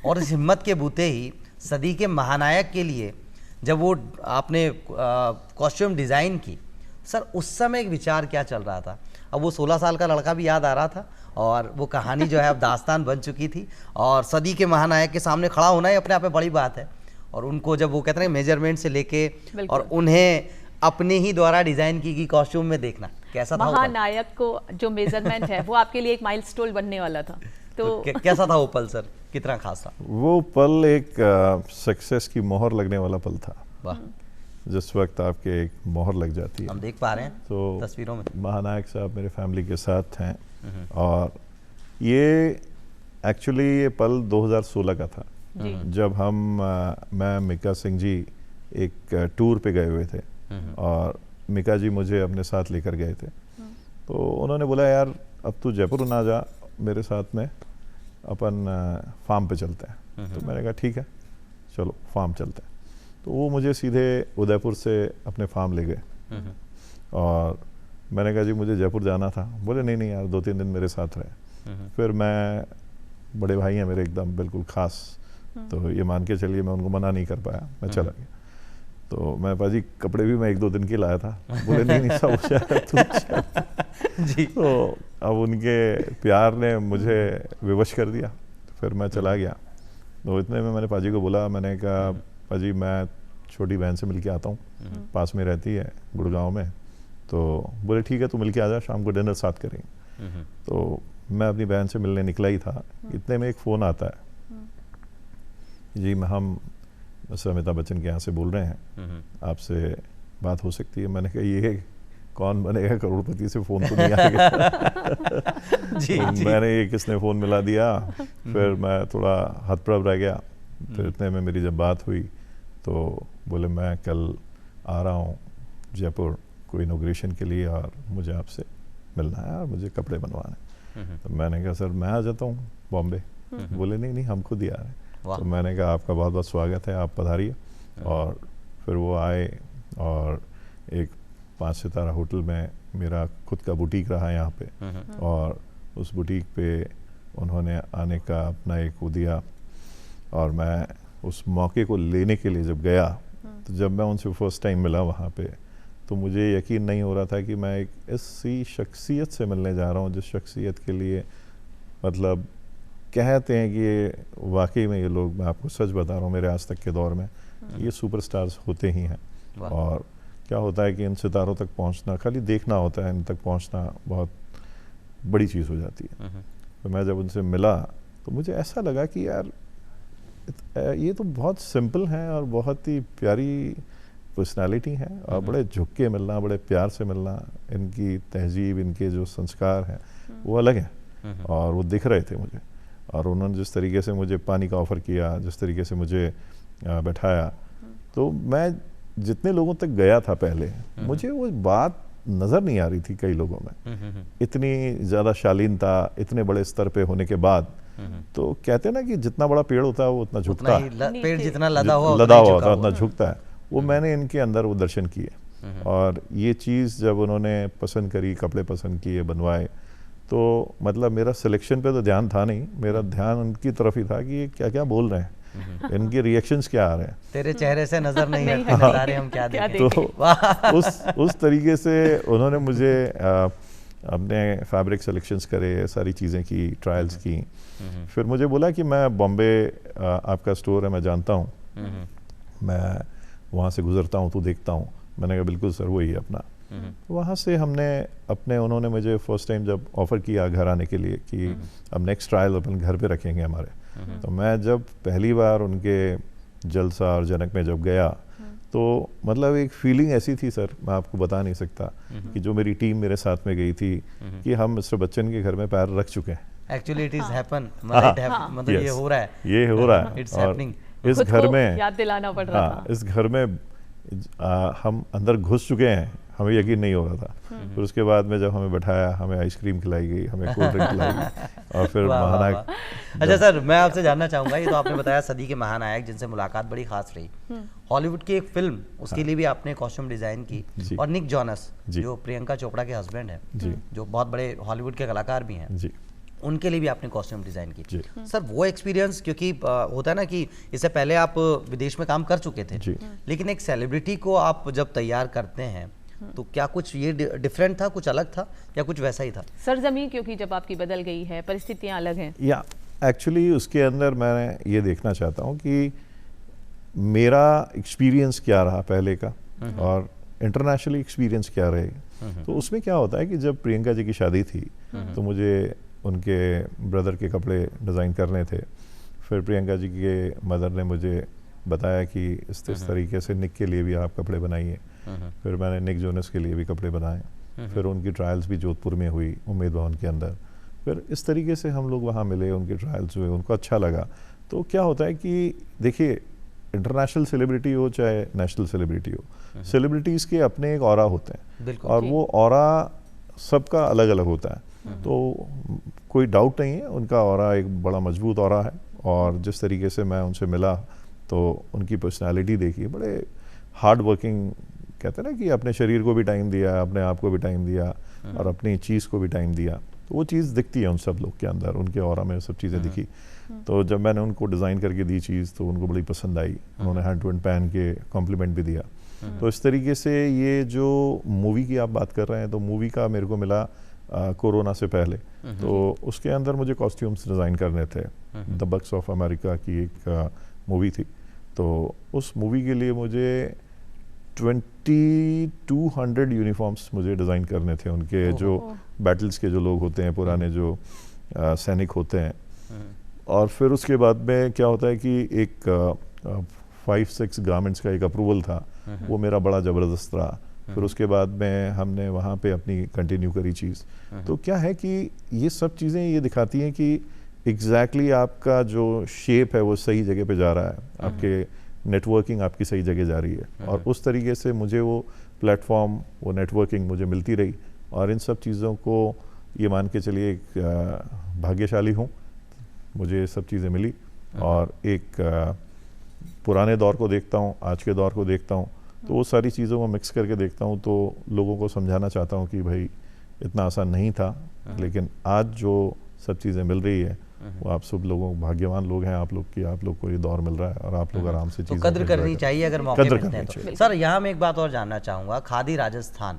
और इस हिम्मत के बूते ही सदी के महानायक के लिए जब वो आपने कॉस्ट्यूम डिज़ाइन की, सर उस समय एक विचार क्या चल रहा था? अब वो 16 साल का लड़का भी याद आ रहा था, और वो कहानी जो है अब दास्तान बन चुकी थी, और सदी के महानायक के सामने खड़ा होना ही अपने आप में बड़ी बात है। और उनको जब वो कहते हैं मेजरमेंट से लेके और उन्हें अपने ही द्वारा डिजाइन की गई कॉस्ट्यूम में देखना, कैसा था? महानायक को जो मेजरमेंट है वो आपके लिए एक माइलस्टोन बनने वाला था, तो कैसा था वो पल सर, कितना खास था वो पल? एक सक्सेस की मोहर लगने वाला पल था। वाह, जिस वक्त आपके एक मोहर लग जाती है, हम देख पा रहे हैं तो तस्वीरों में महानायक साहब मेरे फैमिली के साथ हैं। और ये एक्चुअली ये पल 2016 का था, जब मैं मिका सिंह जी एक टूर पे गए हुए थे, और मिका जी मुझे अपने साथ लेकर गए थे। तो उन्होंने बोला यार अब तू जयपुर ना जा, मेरे साथ में अपन फार्म पे चलते हैं। तो मैंने कहा ठीक है चलो फार्म चलते हैं। तो वो मुझे सीधे उदयपुर से अपने फार्म ले गए, और मैंने कहा जी मुझे जयपुर जाना था। बोले नहीं यार 2-3 दिन मेरे साथ रहे। फिर मैं, बड़े भाई हैं मेरे एकदम बिल्कुल खास, तो ये मान के चलिए मैं उनको मना नहीं कर पाया, मैं चला गया। तो मैं पाजी कपड़े भी मैं 1-2 दिन के लाया था। बोले नहीं सब जी। तो अब उनके प्यार ने मुझे विवश कर दिया, फिर मैं चला गया। तो इतने में मैंने पाजी को बोला, मैंने कहा पाजी मैं छोटी बहन से मिल के आता हूँ, पास में रहती है गुड़गांव में। तो बोले ठीक है तू मिल के आ जा, शाम को डिनर साथ करेंगे। तो मैं अपनी बहन से मिलने निकला ही था, इतने में एक फ़ोन आता है, जी हम अमिताभ बच्चन के यहाँ से बोल रहे हैं, आपसे बात हो सकती है। मैंने कहा ये कौन बनेगा करोड़पति से फ़ोन तो नहीं आएगा। जी, तो जी। मैंने ये किसने फ़ोन मिला दिया, फिर मैं थोड़ा हतप्रभ रह गया। फिर इतने में मेरी जब बात हुई तो बोले मैं कल आ रहा हूँ जयपुर कोई इनॉग्रेशन के लिए और मुझे आपसे मिलना है और मुझे कपड़े बनवाने। तो मैंने कहा सर मैं आ जाता हूँ बॉम्बे। बोले नहीं नहीं हम खुद ही आ रहे हैं। तो मैंने कहा आपका बहुत बहुत स्वागत है, आप पधारिए। और फिर वो आए और एक 5 सितारा होटल में मेरा खुद का बुटीक रहा यहाँ पे, और उस बुटीक पे उन्होंने आने का अपना एक वो दिया। और मैं उस मौके को लेने के लिए जब गया तो जब मैं उनसे फर्स्ट टाइम मिला वहाँ पे, तो मुझे यकीन नहीं हो रहा था कि मैं एक ऐसी शख्सियत से मिलने जा रहा हूँ जिस शख्सियत के लिए मतलब कहते हैं कि ये वाकई में ये लोग, मैं आपको सच बता रहा हूँ, मेरे आज तक के दौर में ये सुपरस्टार्स होते ही हैं। और क्या होता है कि इन सितारों तक पहुंचना, खाली देखना होता है, इन तक पहुंचना बहुत बड़ी चीज़ हो जाती है। तो मैं जब उनसे मिला तो मुझे ऐसा लगा कि यार ये तो बहुत सिंपल हैं और बहुत ही प्यारी पर्सनालिटी है, और बड़े झुक के मिलना, बड़े प्यार से मिलना, इनकी तहजीब, इनके जो संस्कार हैं वो अलग हैं और वो दिख रहे थे मुझे। और उन्होंने जिस तरीके से मुझे पानी का ऑफ़र किया, जिस तरीके से मुझे बैठाया, तो मैं जितने लोगों तक गया था पहले मुझे वो बात नज़र नहीं आ रही थी कई लोगों में, इतनी ज़्यादा शालीनता इतने बड़े स्तर पे होने के बाद। तो कहते हैं ना कि जितना बड़ा पेड़ होता है वो उतना झुकता है, पेड़ जितना लदा हुआ होता है उतना झुकता है। वो मैंने इनके अंदर वो दर्शन किए। और ये चीज़ जब उन्होंने पसंद करी, कपड़े पसंद किए, बनवाए, तो मतलब मेरा सिलेक्शन पे तो ध्यान था नहीं, मेरा ध्यान उनकी तरफ ही था कि ये क्या क्या बोल रहे हैं, इनके रिएक्शंस क्या आ रहे हैं। तेरे चेहरे से नजर नहीं हटने नज़ारे हम क्या देखें। तो उस तरीके से उन्होंने मुझे अपने फैब्रिक सिलेक्शंस करे, सारी चीज़ें की, ट्रायल्स की। फिर मुझे बोला कि मैं बॉम्बे आपका स्टोर है मैं जानता हूँ, मैं वहाँ से गुजरता हूँ तो देखता हूँ। मैंने कहा बिल्कुल सर वही है अपना। वहाँ से हमने अपने, उन्होंने मुझे फर्स्ट टाइम जब ऑफ़र किया घर आने के लिए कि अब नेक्स्ट ट्रायल अपन घर पे रखेंगे हमारे, तो मैं जब पहली बार उनके जलसा और जनक में जब गया तो मतलब एक फीलिंग ऐसी थी सर, मैं आपको बता नहीं सकता, कि जो मेरी टीम मेरे साथ में गई थी कि हम मिस्टर बच्चन के घर में पैर रख चुके हैं। एक्चुअली इट इज हैपन, मतलब ये हो रहा है, ये हो रहा है। It's happening. इस घर में याद दिलाना पड़ रहा था। इस घर में हम अंदर घुस चुके हैं, हमें यकीन नहीं हो रहा था। फिर उसके बाद में जब हमें बैठाया, हमें आइसक्रीम खिलाई गई, हमें कोल्ड ड्रिंक खिलाई गई, और फिर महानायक। अच्छा सर, मैं आपसे जानना चाहूंगा, ये तो आपने बताया सदी के महानायक जिनसे मुलाकात बड़ी खास रही, हॉलीवुड की एक फिल्म, उसके लिए भी आपने कॉस्ट्यूम डिजाइन की, और निक जॉनस जो प्रियंका चोपड़ा के हस्बैंड है, जो बहुत बड़े हॉलीवुड के कलाकार भी हैं, उनके लिए भी आपने कॉस्ट्यूम डिजाइन की। सर वो एक्सपीरियंस, क्योंकि होता है ना कि इससे पहले आप विदेश में काम कर चुके थे, लेकिन एक सेलिब्रिटी को आप जब तैयार करते हैं तो क्या कुछ ये डिफरेंट था, कुछ अलग था, या कुछ वैसा ही था? सरजमी क्योंकि जब आपकी बदल गई है, परिस्थितियां अलग हैं। या एक्चुअली उसके अंदर मैं ये देखना चाहता हूँ कि मेरा एक्सपीरियंस क्या रहा पहले का और इंटरनेशनली एक्सपीरियंस क्या रहे। तो उसमें क्या होता है कि जब प्रियंका जी की शादी थी तो मुझे उनके ब्रदर के कपड़े डिज़ाइन करने थे। फिर प्रियंका जी के मदर ने मुझे बताया कि इस तरीके से निक के लिए भी आप कपड़े बनाइए। फिर मैंने निक जोनस के लिए भी कपड़े बनाए। फिर उनकी ट्रायल्स भी जोधपुर में हुई, उम्मीद भवन के अंदर। फिर इस तरीके से हम लोग वहाँ मिले, उनके ट्रायल्स हुए, उनको अच्छा लगा। तो क्या होता है कि देखिए, इंटरनेशनल सेलिब्रिटी हो चाहे नेशनल सेलिब्रिटी हो, सेलिब्रिटीज़ के अपने एक ऑरा होते हैं, और वो ऑरा सबका अलग अलग होता है। तो कोई डाउट नहीं है, उनका ऑरा एक बड़ा मजबूत ऑरा है। और जिस तरीके से मैं उनसे मिला तो उनकी पर्सनालिटी देखी, बड़े हार्ड वर्किंग, कहते हैं ना कि अपने शरीर को भी टाइम दिया, अपने आप को भी टाइम दिया, और अपनी चीज़ को भी टाइम दिया। तो वो चीज़ दिखती है उन सब लोग के अंदर, उनके ऑरा में सब चीज़ें दिखी। तो जब मैंने उनको डिज़ाइन करके दी चीज़ तो उनको बड़ी पसंद आई, उन्होंने हैंड टू हैंड पहन के कॉम्प्लीमेंट भी दिया। तो इस तरीके से ये जो मूवी की आप बात कर रहे हैं, तो मूवी का मेरे को मिला कोरोना से पहले। तो उसके अंदर मुझे कॉस्ट्यूम्स डिज़ाइन करने थे। द बक्स ऑफ अमेरिका की एक मूवी थी। तो उस मूवी के लिए मुझे 2200 यूनिफॉर्म्स मुझे डिज़ाइन करने थे, उनके जो बैटल्स के जो लोग होते हैं, पुराने जो सैनिक होते हैं। और फिर उसके बाद में क्या होता है कि एक 5-6 गारमेंट्स का एक अप्रूवल था, वो मेरा बड़ा ज़बरदस्त रहा। फिर उसके बाद में हमने वहाँ पे अपनी कंटिन्यू करी चीज़। तो क्या है कि ये सब चीज़ें ये दिखाती हैं कि एग्जैक्टली आपका जो शेप है वो सही जगह पे जा रहा है, आपके नेटवर्किंग आपकी सही जगह जा रही है, और उस तरीके से मुझे वो प्लेटफॉर्म, वो नेटवर्किंग मुझे मिलती रही, और इन सब चीज़ों को ये मान के चलिए एक भाग्यशाली हूँ, मुझे ये सब चीज़ें मिली। और एक पुराने दौर को देखता हूँ, आज के दौर को देखता हूँ, तो वो सारी चीज़ों को मिक्स करके देखता हूँ, तो लोगों को समझाना चाहता हूँ कि भाई इतना आसान नहीं था, लेकिन आज जो सब चीज़ें मिल रही है वो आप सब लोगों, भाग्यवान लोग हैं आप लोग की, आप लोग को ये दौर मिल रहा है और आप लोग आराम से तो कद्र करनी चाहिए अगर मौके मिलते हैं तो। सर यहाँ मैं एक बात और जानना चाहूँगा, खादी राजस्थान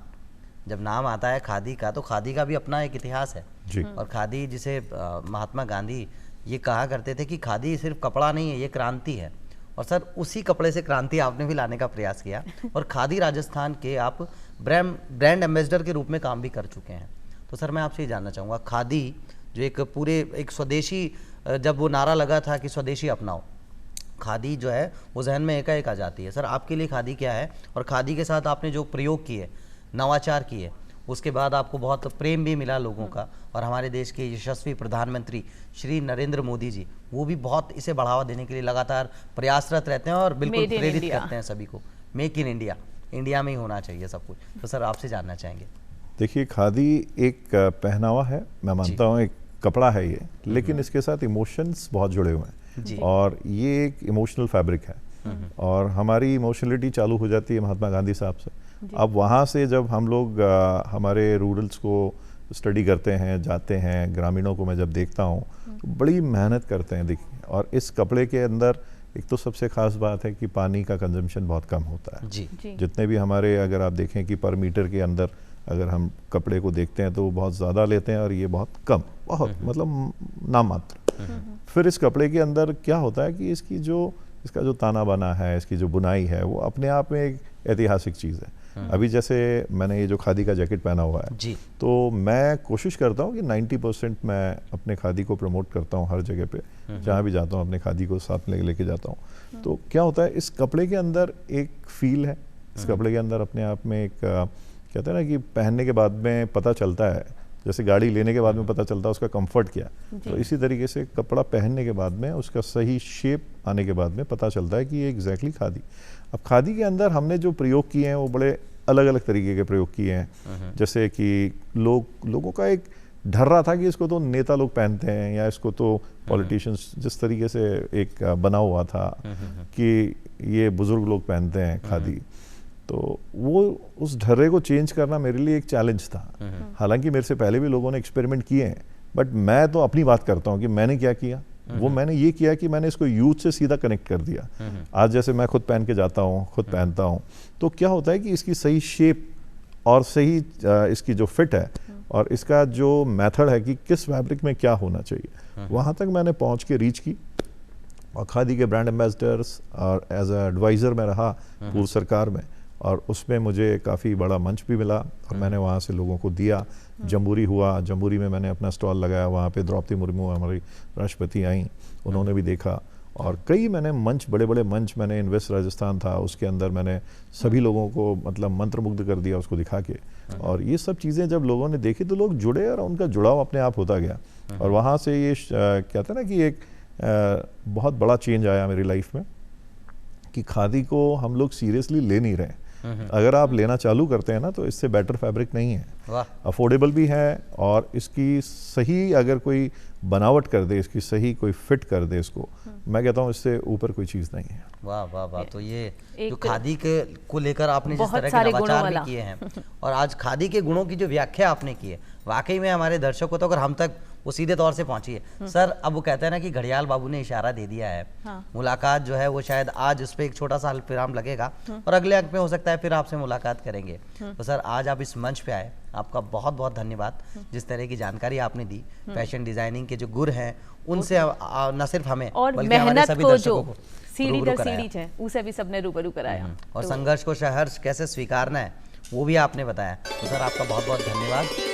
जब नाम आता है खादी का, तो खादी का भी अपना एक इतिहास है जी। और खादी जिसे महात्मा गांधी ये कहा करते थे कि खादी सिर्फ कपड़ा नहीं है, ये क्रांति है, और सर उसी कपड़े से क्रांति आपने भी लाने का प्रयास किया और खादी राजस्थान के आप ब्रांड एम्बेसडर के रूप में काम भी कर चुके हैं। तो सर मैं आपसे ये जानना चाहूँगा, खादी जो एक स्वदेशी, जब वो नारा लगा था कि स्वदेशी अपनाओ, खादी जो है वो जहन में एकाएक आ जाती है। सर आपके लिए खादी क्या है, और खादी के साथ आपने जो प्रयोग किए, नवाचार किए, उसके बाद आपको बहुत प्रेम भी मिला लोगों का, और हमारे देश के यशस्वी प्रधानमंत्री श्री नरेंद्र मोदी जी वो भी बहुत इसे बढ़ावा देने के लिए लगातार प्रयासरत रहते हैं और बिल्कुल प्रेरित करते हैं सभी को, मेक इन इंडिया, इंडिया में ही होना चाहिए सब कुछ। तो सर आपसे जानना चाहेंगे। देखिए, खादी एक पहनावा है, मैं मानता हूँ एक कपड़ा है ये, लेकिन इसके साथ इमोशंस बहुत जुड़े हुए हैं, और ये एक इमोशनल फैब्रिक है, और हमारी इमोशनलिटी चालू हो जाती है महात्मा गांधी साहब से। अब वहाँ से जब हम लोग हमारे रूरल्स को स्टडी करते हैं, जाते हैं, ग्रामीणों को मैं जब देखता हूँ तो बड़ी मेहनत करते हैं। देखिए, और इस कपड़े के अंदर एक तो सबसे खास बात है कि पानी का कंजम्पशन बहुत कम होता है। जी। जितने भी हमारे, अगर आप देखें कि पर मीटर के अंदर अगर हम कपड़े को देखते हैं तो वो बहुत ज़्यादा लेते हैं, और ये बहुत कम, बहुत मतलब नाम मात्र। फिर इस कपड़े के अंदर क्या होता है कि इसका जो ताना बाना है, इसकी जो बुनाई है, वो अपने आप में एक ऐतिहासिक चीज़ है। अभी जैसे मैंने ये जो खादी का जैकेट पहना हुआ है जी, तो मैं कोशिश करता हूँ कि 90% मैं अपने खादी को प्रमोट करता हूँ हर जगह पे, जहाँ भी जाता हूँ अपने खादी को साथ में लेके जाता हूँ। तो क्या होता है, इस कपड़े के अंदर एक फील है, इस कपड़े के अंदर अपने आप में एक कहते हैं ना कि पहनने के बाद में पता चलता है, जैसे गाड़ी लेने के बाद में पता चलता है उसका कंफर्ट क्या, तो इसी तरीके से कपड़ा पहनने के बाद में उसका सही शेप आने के बाद में पता चलता है कि ये एग्जैक्टली खादी। अब खादी के अंदर हमने जो प्रयोग किए हैं वो बड़े अलग अलग तरीके के प्रयोग किए हैं, जैसे कि लोगों का एक डर रहा था कि इसको तो नेता लोग पहनते हैं, या इसको तो पॉलिटिशियंस, जिस तरीके से एक बना हुआ था कि ये बुजुर्ग लोग पहनते हैं खादी, तो वो उस ढर्रे को चेंज करना मेरे लिए एक चैलेंज था। हालांकि मेरे से पहले भी लोगों ने एक्सपेरिमेंट किए हैं, बट मैं तो अपनी बात करता हूँ कि मैंने क्या किया, वो मैंने ये किया कि मैंने इसको यूथ से सीधा कनेक्ट कर दिया। आज जैसे मैं खुद पहन के जाता हूँ, खुद पहनता हूँ, तो क्या होता है कि इसकी सही शेप और सही इसकी जो फिट है और इसका जो मेथड है कि किस फैब्रिक में क्या होना चाहिए, वहाँ तक मैंने पहुँच के रीच की। और खादी के ब्रांड एम्बेसडर्स और एज ए एडवाइज़र में रहा पूर्व सरकार में, और उसमें मुझे काफ़ी बड़ा मंच भी मिला और मैंने वहाँ से लोगों को दिया। जम्बूरी हुआ, जम्बूरी में मैंने अपना स्टॉल लगाया, वहाँ पे द्रौपदी मुर्मू हमारी राष्ट्रपति आई, उन्होंने भी देखा, और कई मैंने मंच, बड़े बड़े मंच मैंने, इन्वेस्ट राजस्थान था उसके अंदर मैंने सभी लोगों को मतलब मंत्रमुग्ध कर दिया उसको दिखा के। और ये सब चीज़ें जब लोगों ने देखी तो लोग जुड़े और उनका जुड़ाव अपने आप होता गया, और वहाँ से ये कहते हैं ना कि एक बहुत बड़ा चेंज आया मेरी लाइफ में कि खादी को हम लोग सीरियसली ले नहीं रहे। अगर आप लेना चालू करते हैं ना तो इससे बेटर फैब्रिक नहीं है, अफोर्डेबल भी है, और इसकी सही अगर कोई बनावट कर दे, इसकी सही कोई फिट कर दे इसको, मैं कहता हूँ इससे ऊपर कोई चीज़ नहीं है। वाह वाह वाह। तो ये जो खादी के को लेकर आपने जिस तरह के नवाचार भी किए हैं और आज खादी के गुणों की जो व्याख्या आपने की है, वाकई में हमारे दर्शकों तक और हम तक वो सीधे तौर से पहुंची है। सर अब वो कहते हैं ना कि घड़ियाल बाबू ने इशारा दे दिया है, मुलाकात जो है वो शायद आज उस पर एक छोटा सा विराम लगेगा और अगले अंक में हो सकता है फिर आपसे मुलाकात करेंगे। तो सर आज आप इस मंच पे आए, आपका बहुत बहुत धन्यवाद। जिस तरह की जानकारी आपने दी, फैशन डिजाइनिंग के जो गुर हैं उनसे न सिर्फ हमें बल्कि हमारे सभी दर्शकों को सीढ़ी दर सीढ़ी है उसे भी सबने रूबरू कराया, और संघर्ष को संघर्ष कैसे स्वीकारना है वो भी आपने बताया। तो सर आपका बहुत बहुत धन्यवाद।